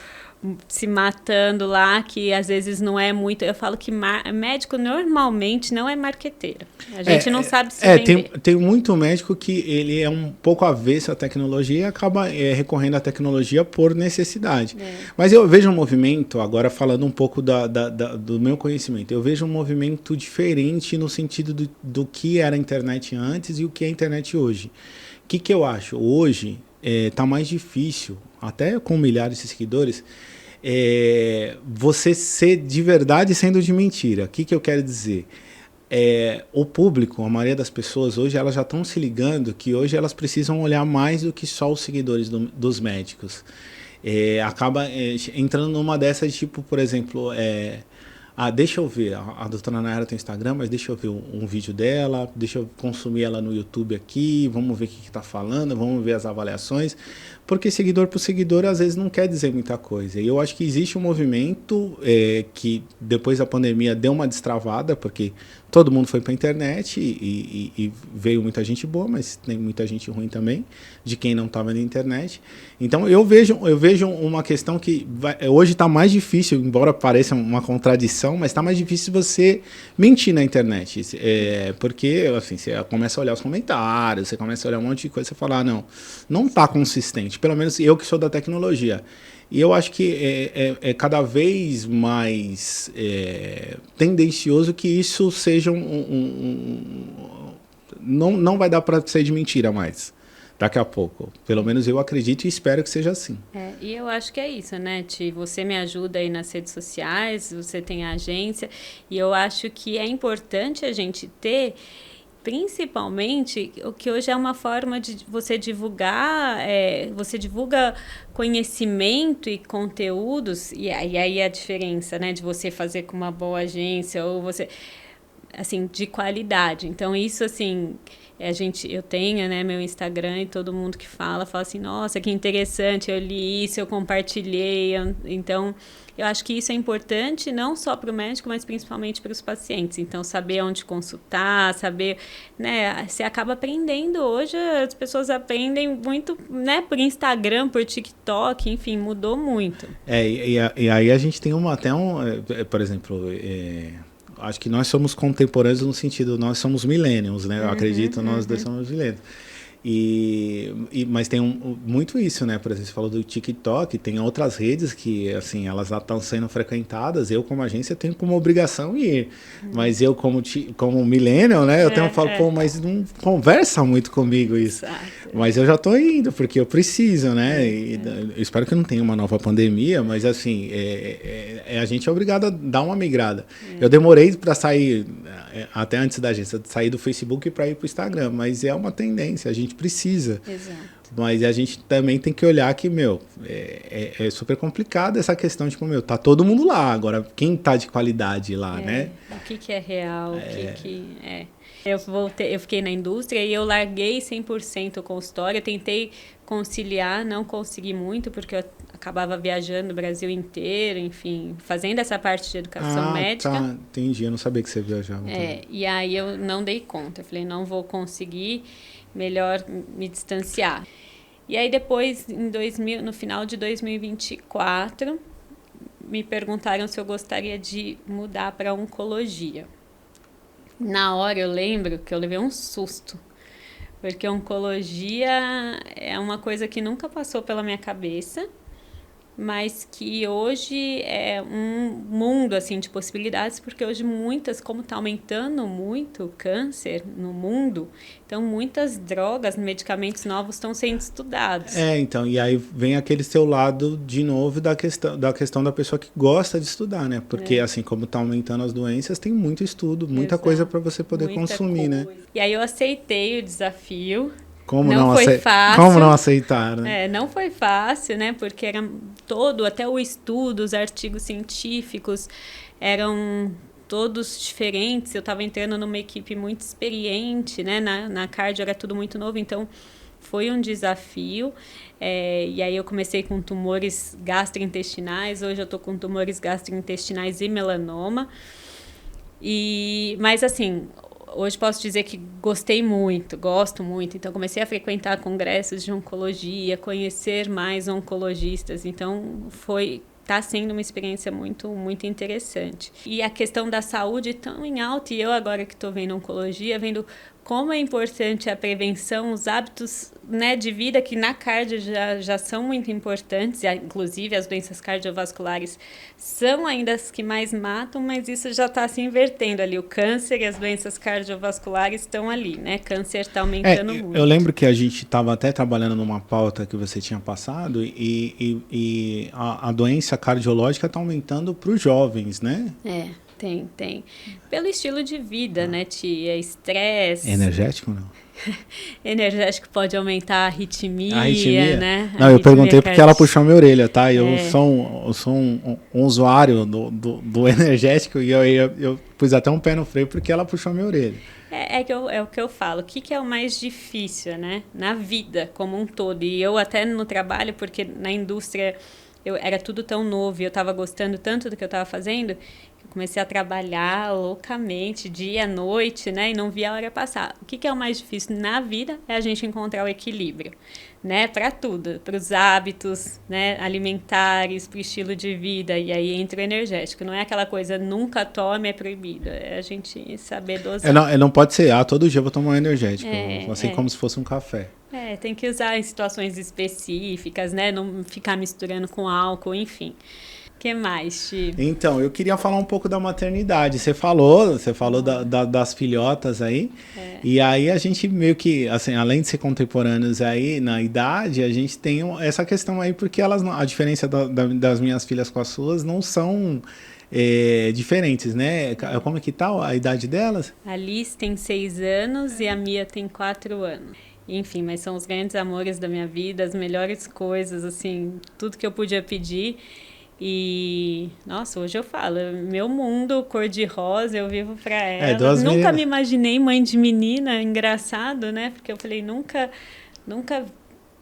se matando lá, que às vezes não é muito... Eu falo que médico normalmente não é marqueteiro. A gente não sabe se vender. Tem muito médico que ele é um pouco avesso à tecnologia e acaba recorrendo à tecnologia por necessidade. Mas eu vejo um movimento, agora falando um pouco do meu conhecimento, eu vejo um movimento diferente no sentido do que era a internet antes e o que é a internet hoje. O que eu acho? Hoje está mais difícil, até com milhares de seguidores, você ser de verdade sendo de mentira. O que eu quero dizer? O público, a maioria das pessoas hoje, elas já estão se ligando que hoje elas precisam olhar mais do que só os seguidores dos médicos. Acaba entrando numa dessas, tipo, por exemplo, deixa eu ver, a doutora Nayara tem Instagram, mas deixa eu ver um vídeo dela, deixa eu consumir ela no YouTube aqui, vamos ver o que está falando, vamos ver as avaliações, porque seguidor por seguidor às vezes não quer dizer muita coisa. E eu acho que existe um movimento que depois da pandemia deu uma destravada, porque todo mundo foi para a internet e veio muita gente boa, mas tem muita gente ruim também, de quem não estava na internet. Então eu vejo uma questão que hoje está mais difícil, embora pareça uma contradição, mas está mais difícil você mentir na internet. Porque assim, você começa a olhar os comentários, você começa a olhar um monte de coisa, você fala, não está consistente. Pelo menos eu que sou da tecnologia. E eu acho que é cada vez mais tendencioso que isso seja não vai dar para ser de mentira mais, daqui a pouco. Pelo menos eu acredito e espero que seja assim. E eu acho que é isso, né, Ti? Você me ajuda aí nas redes sociais, você tem a agência, e eu acho que é importante a gente ter... Principalmente, o que hoje é uma forma de você divulgar, você divulga conhecimento e conteúdos, e aí a diferença, né, de você fazer com uma boa agência, ou você, assim, de qualidade. Então, isso, assim, eu tenho, né, meu Instagram, e todo mundo que fala assim, nossa, que interessante, eu li isso, eu compartilhei. Então, eu acho que isso é importante não só para o médico, mas principalmente para os pacientes. Então, saber onde consultar, saber, né, você acaba aprendendo. Hoje as pessoas aprendem muito, né, por Instagram, por TikTok, enfim, mudou muito. E aí a gente tem por exemplo, acho que nós somos contemporâneos no sentido, nós somos millennials, né? Eu acredito, nós dois somos millennials. Mas tem muito isso, né? Por exemplo, você falou do TikTok, tem outras redes que, assim, elas já estão sendo frequentadas. Eu, como agência, tenho como obrigação ir. Mas eu, como millennial, né? Eu falo, mas não conversa muito comigo isso. Exato. Mas eu já estou indo, porque eu preciso, né? Eu espero que não tenha uma nova pandemia, mas, assim, a gente é obrigado a dar uma migrada. Eu demorei para sair, até antes da agência, sair do Facebook para ir para o Instagram, mas é uma tendência, a gente precisa. Exato. Mas a gente também tem que olhar que, é super complicado essa questão, tipo, tá todo mundo lá, agora quem tá de qualidade lá, né? O que é real, o que é... Eu fiquei na indústria e eu larguei 100% o consultório, eu tentei conciliar, não consegui muito, porque eu acabava viajando o Brasil inteiro, enfim, fazendo essa parte de educação médica. Tá, entendi, eu não sabia que você viajava. E aí eu não dei conta, eu falei, não vou conseguir, melhor me distanciar. E aí depois, no final de 2024, me perguntaram se eu gostaria de mudar para oncologia. Na hora eu lembro que eu levei um susto, porque oncologia é uma coisa que nunca passou pela minha cabeça, mas que hoje é um mundo assim de possibilidades, porque hoje como está aumentando muito o câncer no mundo, então muitas drogas, medicamentos novos estão sendo estudados. Então, e aí vem aquele seu lado de novo da questão da pessoa que gosta de estudar, né? Porque assim como está aumentando as doenças, tem muito estudo, muita coisa para você poder consumir, né? E aí eu aceitei o desafio. Como não foi fácil. Como não aceitar, né? Não foi fácil, né? Porque era até o estudo, os artigos científicos eram todos diferentes. Eu estava entrando numa equipe muito experiente, né? Na cardio era tudo muito novo, então foi um desafio. E aí eu comecei com tumores gastrointestinais, hoje eu estou com tumores gastrointestinais e melanoma. Mas assim, hoje posso dizer que gosto muito. Então, comecei a frequentar congressos de oncologia, conhecer mais oncologistas. Então, está sendo uma experiência muito, muito interessante. E a questão da saúde tão em alta, e eu agora que estou vendo oncologia, vendo como é importante a prevenção, os hábitos, né, de vida que na cardio já são muito importantes, inclusive as doenças cardiovasculares são ainda as que mais matam, mas isso já está se invertendo ali, o câncer e as doenças cardiovasculares estão ali, né, câncer está aumentando muito. Eu lembro que a gente estava até trabalhando numa pauta que você tinha passado e a doença cardiológica está aumentando para os jovens, né? Tem. Pelo estilo de vida, né, Tia? Estresse. Energético, não? Energético pode aumentar a arritmia, né? Não, eu perguntei porque ela puxou minha orelha, tá? Eu sou um usuário do energético e eu pus até um pé no freio porque ela puxou minha orelha. É o que eu falo. O que é o mais difícil, né? Na vida como um todo. E eu até no trabalho, porque na indústria era tudo tão novo e eu estava gostando tanto do que eu estava fazendo, comecei a trabalhar loucamente, dia, noite, né? E não via a hora passar. O que é o mais difícil na vida é a gente encontrar o equilíbrio, né? Para tudo, para os hábitos, né? Alimentares, para o estilo de vida. E aí entra o energético. Não é aquela coisa, nunca tome, é proibido. É a gente saber dosar. Não pode ser, todo dia eu vou tomar um energético. Assim como se fosse um café. Tem que usar em situações específicas, né? Não ficar misturando com álcool, enfim. O que mais, Chi? Então, eu queria falar um pouco da maternidade. Você falou das filhotas aí. E aí a gente meio que, assim, além de ser contemporâneos aí na idade, a gente tem essa questão aí, porque a diferença das minhas filhas com as suas não são diferentes, né? Como é que tá a idade delas? A Liz tem 6 anos e a Mia tem 4 anos. Enfim, mas são os grandes amores da minha vida, as melhores coisas, assim, tudo que eu podia pedir. E, nossa, hoje eu falo, meu mundo cor-de-rosa, eu vivo pra ela. Nunca me imaginei mãe de menina, engraçado, né? Porque eu falei, nunca,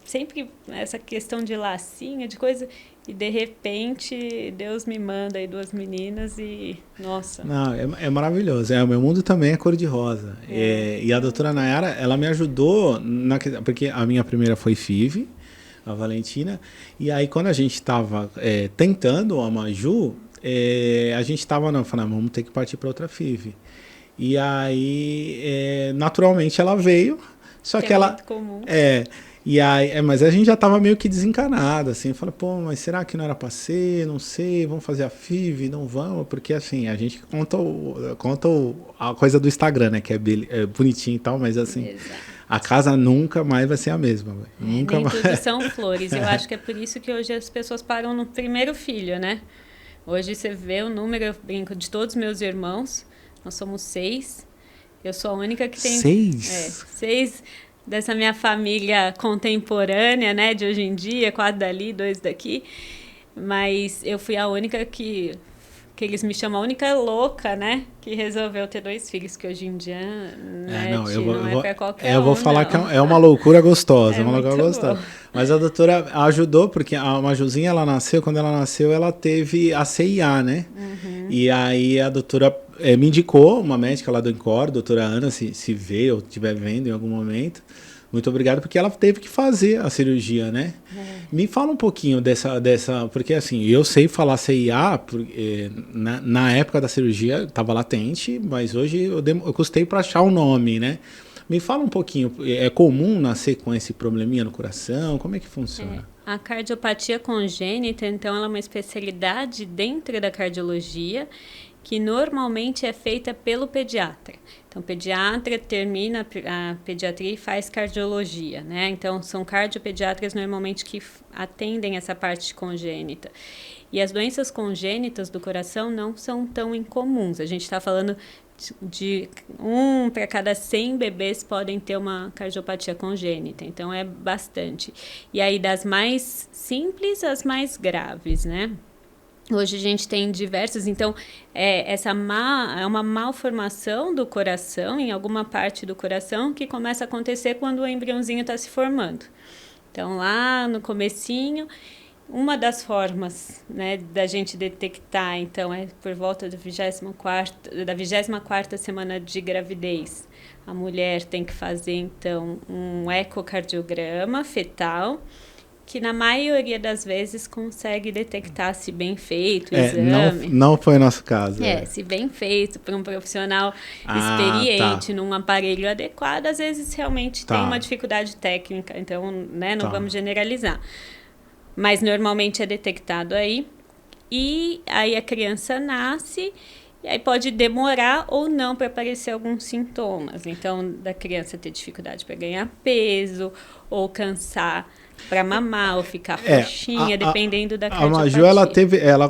sempre essa questão de lacinha, de coisa, e de repente Deus me manda aí 2 meninas e, nossa. Não, é maravilhoso, o meu mundo também é cor-de-rosa. E a doutora Nayara, ela me ajudou, porque a minha primeira foi FIV, a Valentina, e aí quando a gente estava tentando a Maju, a gente estava falando, vamos ter que partir para outra FIV. E aí, naturalmente, ela veio, só que ela... muito comum. E aí, mas a gente já estava meio que desencanado, assim, fala, pô, mas será que não era para ser? Não sei, vamos fazer a FIV? Não vamos, porque assim, a gente conta a coisa do Instagram, né, que é bonitinho e tal, mas assim... Exato. A casa nunca mais vai ser a mesma. Nunca nem mais. Tudo são flores. Eu acho que é por isso que hoje as pessoas param no primeiro filho, né? Hoje você vê o número, eu brinco, de todos os meus irmãos. Nós somos 6. Eu sou a única que tem... 6? 6 dessa minha família contemporânea, né? De hoje em dia, 4 dali, 2 daqui. Mas eu fui a única que eles me chamam a única louca, né? Que resolveu ter 2 filhos, que hoje em dia, né, não é pra qualquer eu vou falar que é uma loucura gostosa, uma loucura gostosa. Mas a doutora ajudou, porque a Majuzinha, quando ela nasceu, ela teve a CIA, né? Uhum. E aí a doutora me indicou, uma médica lá do Encore, doutora Ana, se vê ou estiver vendo em algum momento, muito obrigado, porque ela teve que fazer a cirurgia, né? Me fala um pouquinho dessa, porque assim, eu sei falar CIA, porque na época da cirurgia estava latente, mas hoje eu custei para achar o nome, né? Me fala um pouquinho, é comum nascer com esse probleminha no coração? Como é que funciona? A cardiopatia congênita, então, ela é uma especialidade dentro da cardiologia que normalmente é feita pelo pediatra. Então, o pediatra termina a pediatria e faz cardiologia, né? Então, são cardiopediatras normalmente que atendem essa parte congênita. E as doenças congênitas do coração não são tão incomuns. A gente está falando de 1 para cada 100 bebês podem ter uma cardiopatia congênita, então é bastante. E aí das mais simples às mais graves, né? Hoje a gente tem diversos, então é uma malformação do coração, em alguma parte do coração, que começa a acontecer quando o embriãozinho está se formando. Então lá no comecinho, uma das formas, né, da gente detectar, então, é por volta da 24ª semana de gravidez. A mulher tem que fazer, então, um ecocardiograma fetal, que na maioria das vezes consegue detectar se bem feito o exame. Não foi nosso caso. Se bem feito por um profissional experiente, num aparelho adequado, às vezes realmente tem uma dificuldade técnica, então, né, não vamos generalizar. Mas normalmente é detectado aí, e aí a criança nasce, e aí pode demorar ou não para aparecer alguns sintomas. Então, da criança ter dificuldade para ganhar peso, ou cansar para mamar, ou ficar roxinha, dependendo da cardiopatia. A Maju,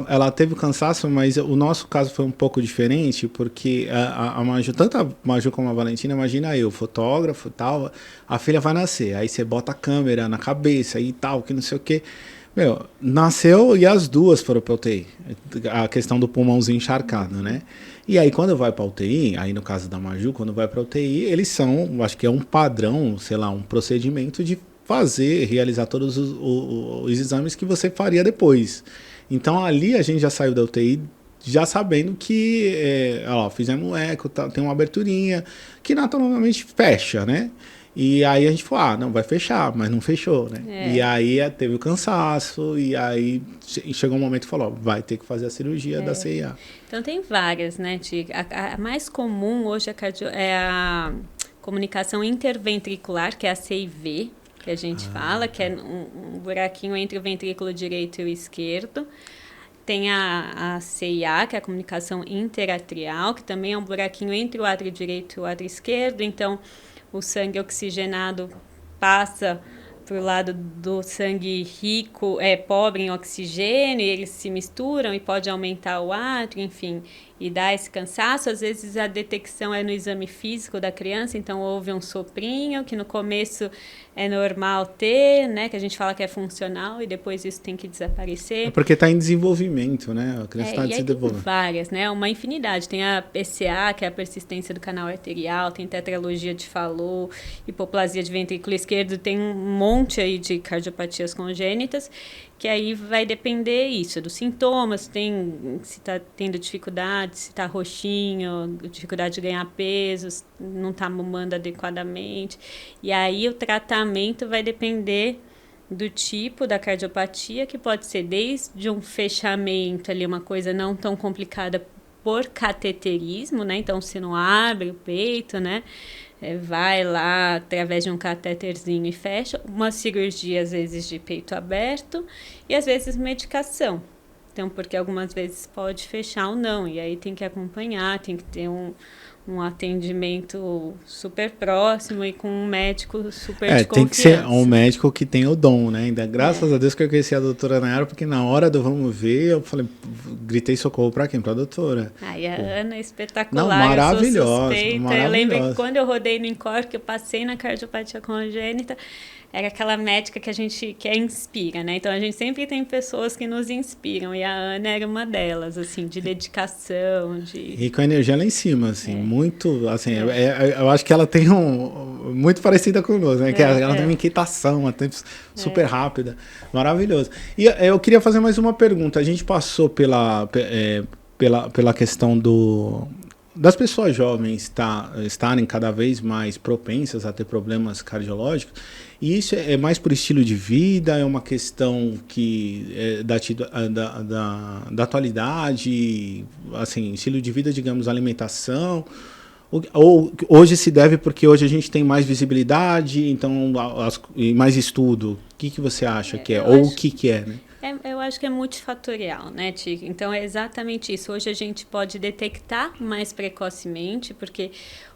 ela teve cansaço, mas o nosso caso foi um pouco diferente, porque a Maju, tanto a Maju como a Valentina, imagina eu, fotógrafo e tal, a filha vai nascer, aí você bota a câmera na cabeça e tal, que não sei o quê. Meu, nasceu e as duas foram pra UTI. A questão do pulmãozinho encharcado, né? E aí, quando vai pra UTI, aí no caso da Maju, quando vai pra UTI, eles são, acho que é um padrão, sei lá, um procedimento de realizar todos os exames que você faria depois. Então, ali a gente já saiu da UTI já sabendo que, fizemos um eco, tem uma aberturinha, que naturalmente fecha, né? E aí a gente falou, não, vai fechar, mas não fechou, né? E aí teve o cansaço, e aí chegou um momento e falou, vai ter que fazer a cirurgia da CIA. Então tem várias, né, Tig? A mais comum hoje é a comunicação interventricular, que é a CIV, que a gente fala, que é um buraquinho entre o ventrículo direito e o esquerdo. Tem a CIA, que é a comunicação interatrial, que também é um buraquinho entre o átrio direito e o átrio esquerdo. Então, o sangue oxigenado passa para o lado do sangue rico, pobre em oxigênio, e eles se misturam e pode aumentar o átrio, enfim, e dar esse cansaço. Às vezes a detecção é no exame físico da criança, então houve um soprinho, que no começo é normal ter, né, que a gente fala que é funcional, e depois isso tem que desaparecer. É porque está em desenvolvimento, né? A criança está desenvolvendo. Tem várias, né? Uma infinidade. Tem a PCA, que é a persistência do canal arterial, tem tetralogia de Fallot, hipoplasia de ventrículo esquerdo, tem um monte aí de cardiopatias congênitas, que aí vai depender isso, dos sintomas, se está tendo dificuldade, se está roxinho, dificuldade de ganhar peso, não está mamando adequadamente. E aí o tratamento vai depender do tipo da cardiopatia, que pode ser desde um fechamento ali, uma coisa não tão complicada por cateterismo, né? Então, se não abre o peito, né? Vai lá através de um catéterzinho e fecha. Uma cirurgia, às vezes, de peito aberto, e às vezes medicação. Então, porque algumas vezes pode fechar ou não, e aí tem que acompanhar, tem que ter um atendimento super próximo e com um médico super de confiança. Tem que ser um médico que tem o dom, né? Ainda graças a Deus que eu conheci a doutora Nayara, porque na hora do vamos ver, eu falei, gritei socorro pra quem? Pra doutora. E a Ana é espetacular. Não, maravilhosa. Eu lembro que quando eu rodei no Incor, que eu passei na cardiopatia congênita, era aquela médica que a gente inspira, né? Então, a gente sempre tem pessoas que nos inspiram, e a Ana era uma delas, assim, de dedicação, E com a energia lá em cima, assim, muito, assim, eu acho que ela tem muito parecida conosco, né? Que ela tem uma inquietação, uma tempo super rápida, maravilhoso. E eu queria fazer mais uma pergunta. A gente passou pela questão das pessoas jovens estarem cada vez mais propensas a ter problemas cardiológicos, e isso é mais por estilo de vida, é uma questão que da atualidade, assim, estilo de vida, digamos, alimentação, ou hoje se deve porque hoje a gente tem mais visibilidade, então e mais estudo. O que você acha que é? Ou o que é, né? Eu acho que é multifatorial, né, Tico? Então, é exatamente isso. Hoje a gente pode detectar mais precocemente, porque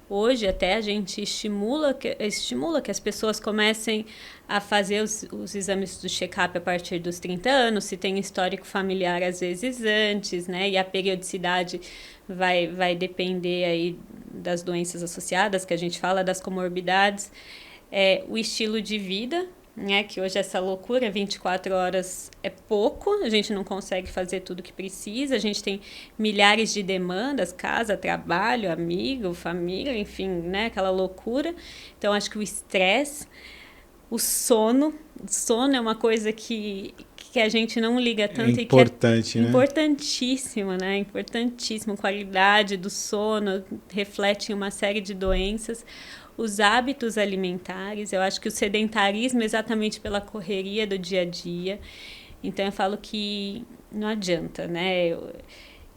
hoje até a gente estimula que as pessoas comecem a fazer os exames do check-up a partir dos 30 anos, se tem histórico familiar às vezes antes, né? E a periodicidade vai depender aí das doenças associadas, que a gente fala, das comorbidades, o estilo de vida, né, que hoje essa loucura, 24 horas é pouco, a gente não consegue fazer tudo que precisa, a gente tem milhares de demandas, casa, trabalho, amigo, família, enfim, né, aquela loucura. Então, acho que o estresse, o sono é uma coisa que a gente não liga tanto, importante, e que é importantíssimo, né? Importantíssimo. Qualidade do sono reflete em uma série de doenças. Os hábitos alimentares, eu acho que o sedentarismo exatamente pela correria do dia a dia. Então, eu falo que não adianta, né?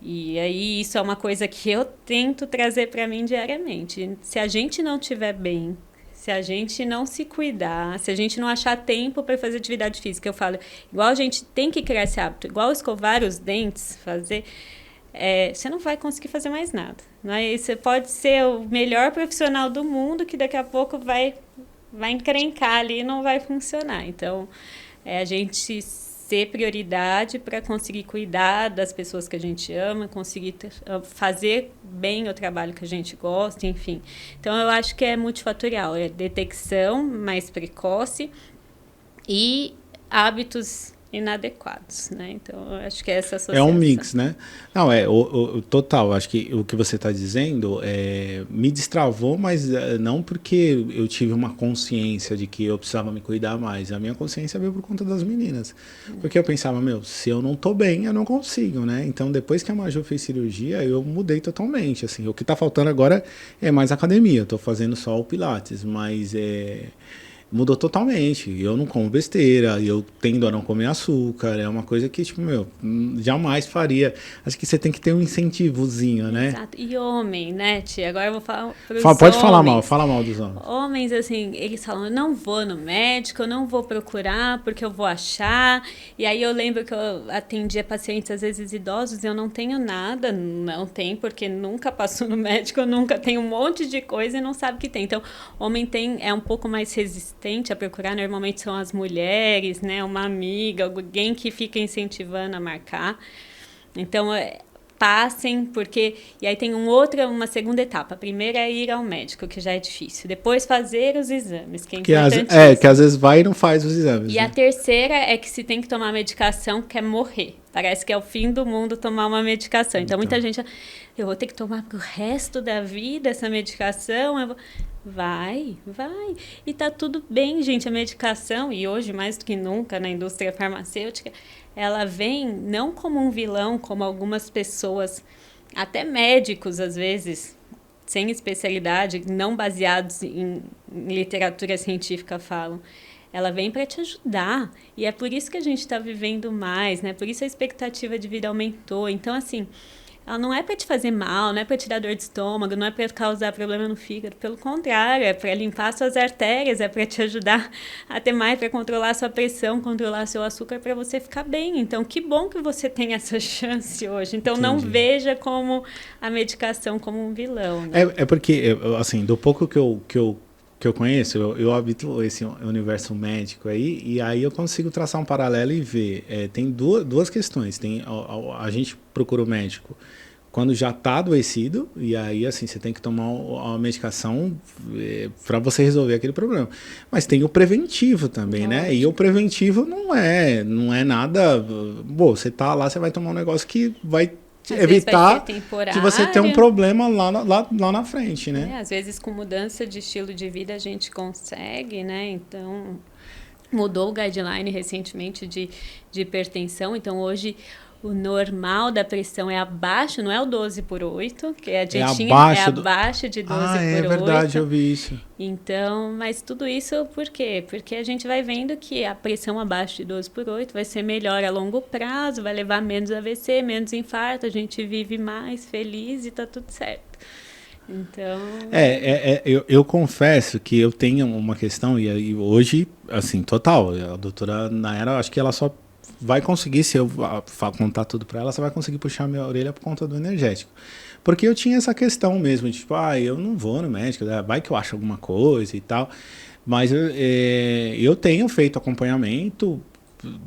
E aí, isso é uma coisa que eu tento trazer para mim diariamente. Se a gente não estiver bem, se a gente não se cuidar, se a gente não achar tempo para fazer atividade física, eu falo, igual a gente tem que criar esse hábito, igual escovar os dentes, fazer... você não vai conseguir fazer mais nada. Né? Você pode ser o melhor profissional do mundo que daqui a pouco vai encrencar ali e não vai funcionar. Então, a gente ser prioridade para conseguir cuidar das pessoas que a gente ama, conseguir fazer bem o trabalho que a gente gosta, enfim. Então, eu acho que é multifatorial. É detecção mais precoce e hábitos inadequados, né? Então, eu acho que é essa associação. É um mix, né? Não, total. Acho que o que você está dizendo me destravou, mas não porque eu tive uma consciência de que eu precisava me cuidar mais. A minha consciência veio por conta das meninas. Porque eu pensava, se eu não tô bem, eu não consigo, né? Então, depois que a Maju fez cirurgia, eu mudei totalmente, assim. O que tá faltando agora é mais academia. Eu tô fazendo só o Pilates, mas mudou totalmente. Eu não como besteira, eu tendo a não comer açúcar. É uma coisa que, jamais faria. Acho que você tem que ter um incentivozinho, né? Exato. E homem, né, tia? Agora eu vou falar pros Pode homens. Fala mal dos homens. Homens, assim, eles falam, eu não vou no médico, eu não vou procurar, porque eu vou achar. E aí eu lembro que eu atendia pacientes, às vezes idosos, e eu não tenho nada, não tem, porque nunca passou no médico, nunca tem um monte de coisa e não sabe que tem. Então, homem é um pouco mais resistente a procurar, normalmente são as mulheres, né, uma amiga, alguém que fica incentivando a marcar. Então, passem, porque... E aí tem uma segunda etapa. A primeira é ir ao médico, que já é difícil. Depois fazer os exames, que é importantíssimo. Que às vezes vai e não faz os exames. E né? A terceira é que se tem que tomar medicação, quer morrer. Parece que é o fim do mundo tomar uma medicação. Então, muita gente... Eu vou ter que tomar pro resto da vida essa medicação? Vai. E tá tudo bem, gente. A medicação, e hoje mais do que nunca na indústria farmacêutica, ela vem não como um vilão, como algumas pessoas, até médicos às vezes, sem especialidade, não baseados em literatura científica falam. Ela vem para te ajudar. E é por isso que a gente está vivendo mais, né? Por isso a expectativa de vida aumentou. Então, assim... Ela não é para te fazer mal, não é para te dar dor de estômago, não é para causar problema no fígado. Pelo contrário, é para limpar suas artérias, é para te ajudar a ter mais, para controlar sua pressão, controlar seu açúcar, para você ficar bem. Então, que bom que você tem essa chance hoje. Então, Entendi. Não veja como a medicação como um vilão. Né? É porque, assim, do pouco que eu conheço, eu habito esse universo médico aí, e aí eu consigo traçar um paralelo e ver. Tem duas questões. Tem a gente procura o médico quando já está adoecido, e aí assim você tem que tomar a medicação para você resolver aquele problema. Mas tem o preventivo também, né? E o preventivo não é nada... Bom, você tá lá, você vai tomar um negócio que vai evitar que você tenha um problema lá na frente, né? Às vezes com mudança de estilo de vida a gente consegue, né? Então... mudou o guideline recentemente de hipertensão, então hoje o normal da pressão é abaixo, não é o 12/8, que a dietinha é abaixo de 12/8. É verdade, eu vi isso. Então, mas tudo isso por quê? Porque a gente vai vendo que a pressão abaixo de 12/8 vai ser melhor a longo prazo, vai levar menos AVC, menos infarto, a gente vive mais feliz e tá tudo certo. Então... Eu confesso que eu tenho uma questão, e hoje, assim, total, a doutora Nayara, acho que ela só vai conseguir, se eu contar tudo para ela, você vai conseguir puxar minha orelha por conta do energético. Porque eu tinha essa questão mesmo, de tipo, eu não vou no médico, vai que eu acho alguma coisa e tal. Mas eu tenho feito acompanhamento,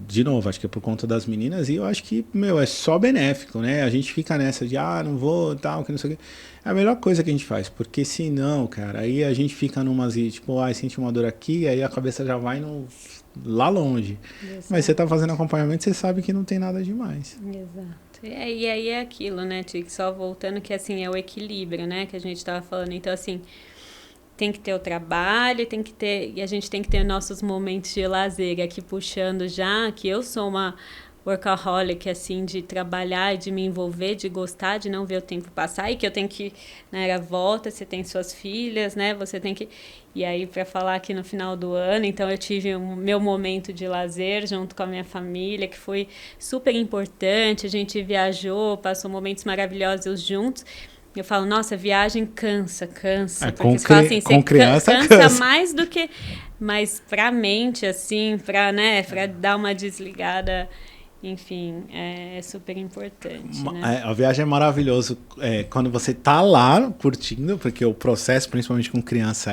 de novo, acho que é por conta das meninas, e eu acho que, é só benéfico, né? A gente fica nessa de, não vou, tal, que não sei o quê. É a melhor coisa que a gente faz, porque senão, cara, aí a gente fica numas, tipo, sente uma dor aqui, aí a cabeça já vai lá longe. Exato. Mas você tá fazendo acompanhamento, você sabe que não tem nada demais. Exato. E aí é aquilo, né, Tic? Só voltando que, assim, é o equilíbrio, né, que a gente tava falando. Então, assim, tem que ter o trabalho, e a gente tem que ter nossos momentos de lazer. Aqui puxando já, que eu sou uma workaholic, assim, de trabalhar, de me envolver, de gostar, de não ver o tempo passar, e que eu tenho que, né, volta, você tem suas filhas, né, você tem que... E aí, para falar aqui no final do ano, então eu tive o meu momento de lazer junto com a minha família, que foi super importante, a gente viajou, passou momentos maravilhosos juntos. Eu falo, nossa, viagem cansa. Com criança cansa mais do que... Mas pra mente, assim, pra dar uma desligada... Enfim, é super importante, né? A viagem é maravilhoso quando você tá lá curtindo, porque o processo, principalmente com criança,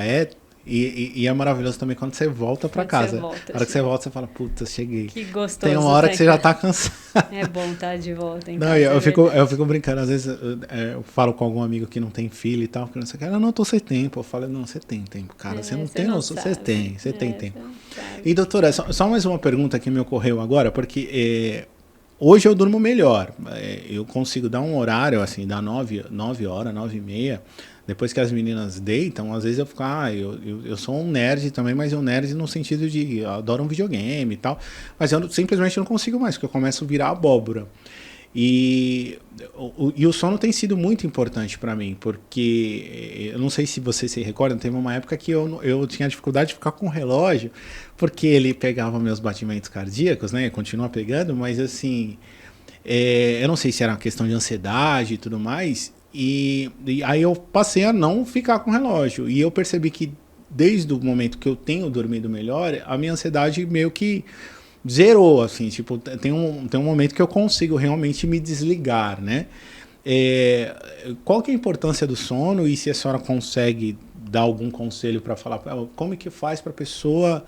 e é maravilhoso também quando você volta para casa. Na hora que você volta, você fala, puta, cheguei. Que gostoso. Tem uma hora que você já tá cansado. É bom estar de volta em casa. Não, eu fico brincando, às vezes eu falo com algum amigo que não tem filho e tal, que não sei o que, não, tô sem tempo. Eu falo, não, você tem tempo, cara, você não tem noção, você tem tempo. E doutora, só mais uma pergunta que me ocorreu agora, porque hoje eu durmo melhor. Eu consigo dar um horário, assim, dar 9 horas, 9h30, depois que as meninas deitam, às vezes eu fico, eu sou um nerd também, mas um nerd no sentido de, eu adoro um videogame e tal, mas eu simplesmente não consigo mais, porque eu começo a virar abóbora. E o sono tem sido muito importante para mim, porque eu não sei se você se recorda, teve uma época que eu tinha dificuldade de ficar com o relógio, porque ele pegava meus batimentos cardíacos, né? Continua pegando, mas assim, eu não sei se era uma questão de ansiedade e tudo mais, e aí eu passei a não ficar com o relógio, e eu percebi que desde o momento que eu tenho dormido melhor, a minha ansiedade meio que zerou, assim, tipo, tem um momento que eu consigo realmente me desligar, né? Qual que é a importância do sono, e se a senhora consegue dar algum conselho para falar como é que faz para a pessoa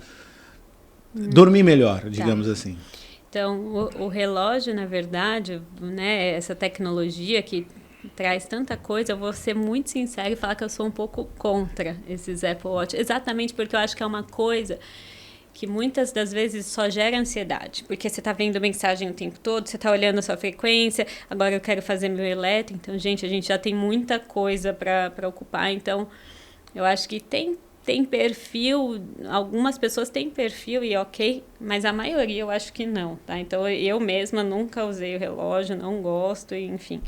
dormir melhor, digamos assim? Então, o relógio, na verdade, né, essa tecnologia que traz tanta coisa, eu vou ser muito sincera e falar que eu sou um pouco contra esses Apple Watch, exatamente porque eu acho que é uma coisa que muitas das vezes só gera ansiedade, porque você está vendo mensagem o tempo todo, você está olhando a sua frequência, agora eu quero fazer meu eletro, então, gente, a gente já tem muita coisa para ocupar, então, eu acho que tem perfil, algumas pessoas têm perfil e ok, mas a maioria eu acho que não, tá? Então, eu mesma nunca usei o relógio, não gosto, enfim.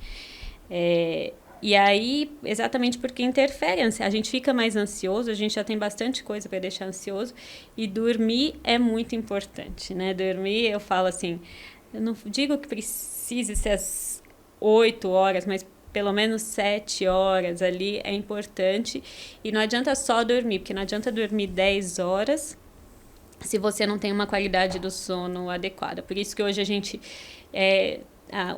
E aí, exatamente porque interfere, a gente fica mais ansioso, a gente já tem bastante coisa para deixar ansioso, e dormir é muito importante, né? Dormir, eu falo assim, eu não digo que precise ser às 8 horas, mas pelo menos 7 horas ali é importante, e não adianta só dormir, porque não adianta dormir 10 horas se você não tem uma qualidade do sono adequada. Por isso que hoje a gente...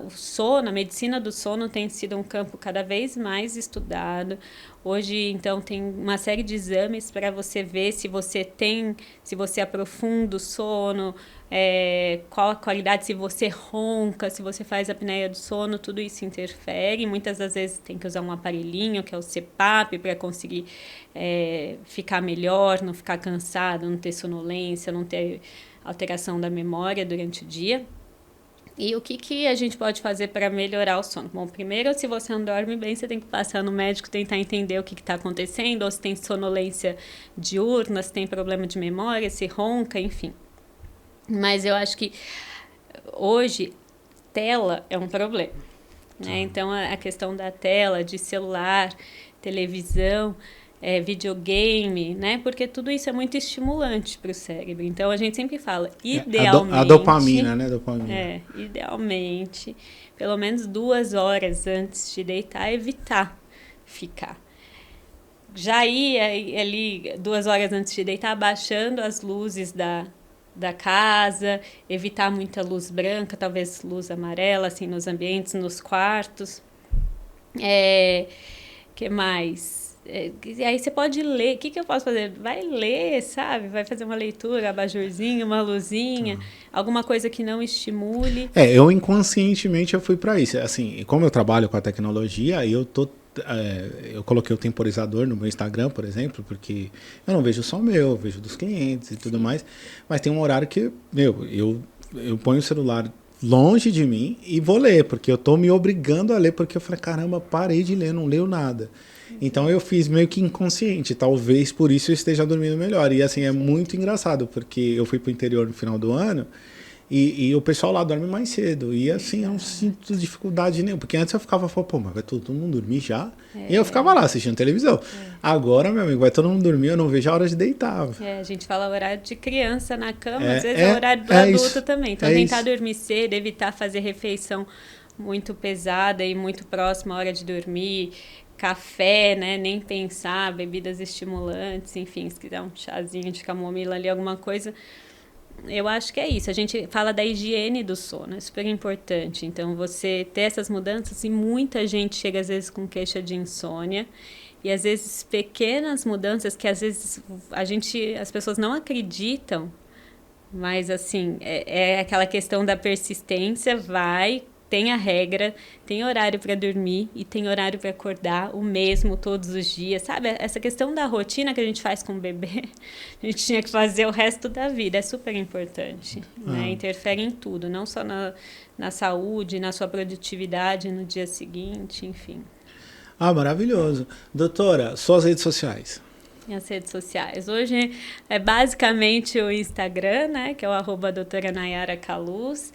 o sono, a medicina do sono tem sido um campo cada vez mais estudado. Hoje, então, tem uma série de exames para você ver se você aprofunda o sono, qual a qualidade, se você ronca, se você faz apneia do sono, tudo isso interfere. Muitas das vezes tem que usar um aparelhinho, que é o CPAP, para conseguir ficar melhor, não ficar cansado, não ter sonolência, não ter alteração da memória durante o dia. E o que a gente pode fazer para melhorar o sono? Bom, primeiro, se você não dorme bem, você tem que passar no médico, tentar entender o que está acontecendo, ou se tem sonolência diurna, se tem problema de memória, se ronca, enfim. Mas eu acho que hoje tela é um problema, né? Então a questão da tela, de celular, televisão, videogame, né? Porque tudo isso é muito estimulante para o cérebro. Então a gente sempre fala, idealmente... A dopamina, né? Dopamina. Idealmente, pelo menos 2 horas antes de deitar, evitar ficar. Já ir ali 2 horas antes de deitar, abaixando as luzes da casa, evitar muita luz branca, talvez luz amarela, assim, nos ambientes, nos quartos. Que mais? Aí você pode ler. O que eu posso fazer? Vai ler, sabe? Vai fazer uma leitura, abajurzinho, uma luzinha, alguma coisa que não estimule. Eu inconscientemente eu fui para isso. Assim, como eu trabalho com a tecnologia, eu coloquei o temporizador no meu Instagram, por exemplo, porque eu não vejo só o meu, eu vejo dos clientes e tudo mais. Mas tem um horário que, eu ponho o celular longe de mim e vou ler, porque eu tô me obrigando a ler, porque eu falei, caramba, parei de ler, não leio nada. Então eu fiz meio que inconsciente, talvez por isso eu esteja dormindo melhor. E assim, é muito engraçado, porque eu fui pro interior no final do ano e o pessoal lá dorme mais cedo. E assim, eu não sinto dificuldade nenhuma. Porque antes eu ficava falando, pô, mas vai todo mundo dormir já? E eu ficava lá assistindo televisão. Agora, meu amigo, vai todo mundo dormir, eu não vejo a hora de deitar. A gente fala horário de criança na cama, às vezes é o horário do adulto isso, também. Então tentar dormir cedo, evitar fazer refeição muito pesada e muito próxima à hora de dormir. Café, né? Nem pensar, bebidas estimulantes, enfim, se quiser um chazinho de camomila ali, alguma coisa. Eu acho que é isso. A gente fala da higiene do sono, é super importante. Então, você ter essas mudanças, e muita gente chega às vezes com queixa de insônia, e às vezes pequenas mudanças que às vezes as pessoas não acreditam, mas assim, é aquela questão da persistência, tem a regra, tem horário para dormir e tem horário para acordar, o mesmo todos os dias, sabe? Essa questão da rotina que a gente faz com o bebê, a gente tinha que fazer o resto da vida, é super importante, né? Interfere em tudo, não só na saúde, na sua produtividade no dia seguinte, enfim. Maravilhoso. Doutora, suas redes sociais. Minhas redes sociais. Hoje é basicamente o Instagram, né? Que é o @doutora Nayara Kaluz.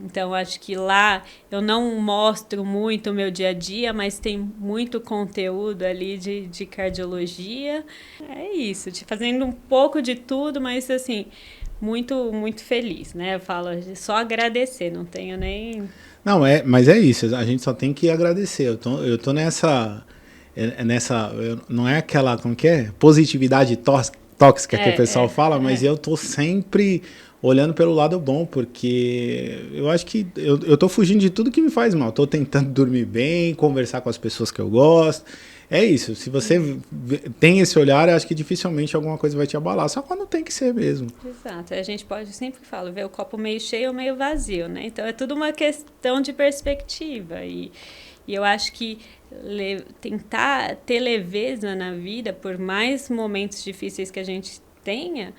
Então, acho que lá eu não mostro muito o meu dia a dia, mas tem muito conteúdo ali de cardiologia. É isso, fazendo um pouco de tudo, mas assim, muito, muito feliz, né? Eu falo, só agradecer, não tenho nem... Não, mas é isso, a gente só tem que agradecer. Eu tô nessa não é aquela, como que é? Positividade tóxica que o pessoal fala, mas eu tô sempre olhando pelo lado bom, porque eu acho que eu tô fugindo de tudo que me faz mal. Tô tentando dormir bem, conversar com as pessoas que eu gosto. É isso, se você tem esse olhar, eu acho que dificilmente alguma coisa vai te abalar, só quando tem que ser mesmo. Exato, a gente pode sempre falar, ver o copo meio cheio ou meio vazio, né? Então é tudo uma questão de perspectiva e eu acho que tentar ter leveza na vida, por mais momentos difíceis que a gente tenha,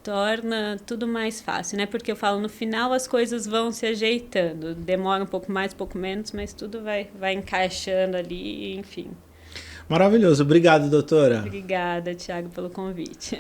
torna tudo mais fácil, né? Porque eu falo, no final as coisas vão se ajeitando, demora um pouco mais, um pouco menos, mas tudo vai encaixando ali, enfim. Maravilhoso, obrigado, doutora. Obrigada, Thiago, pelo convite.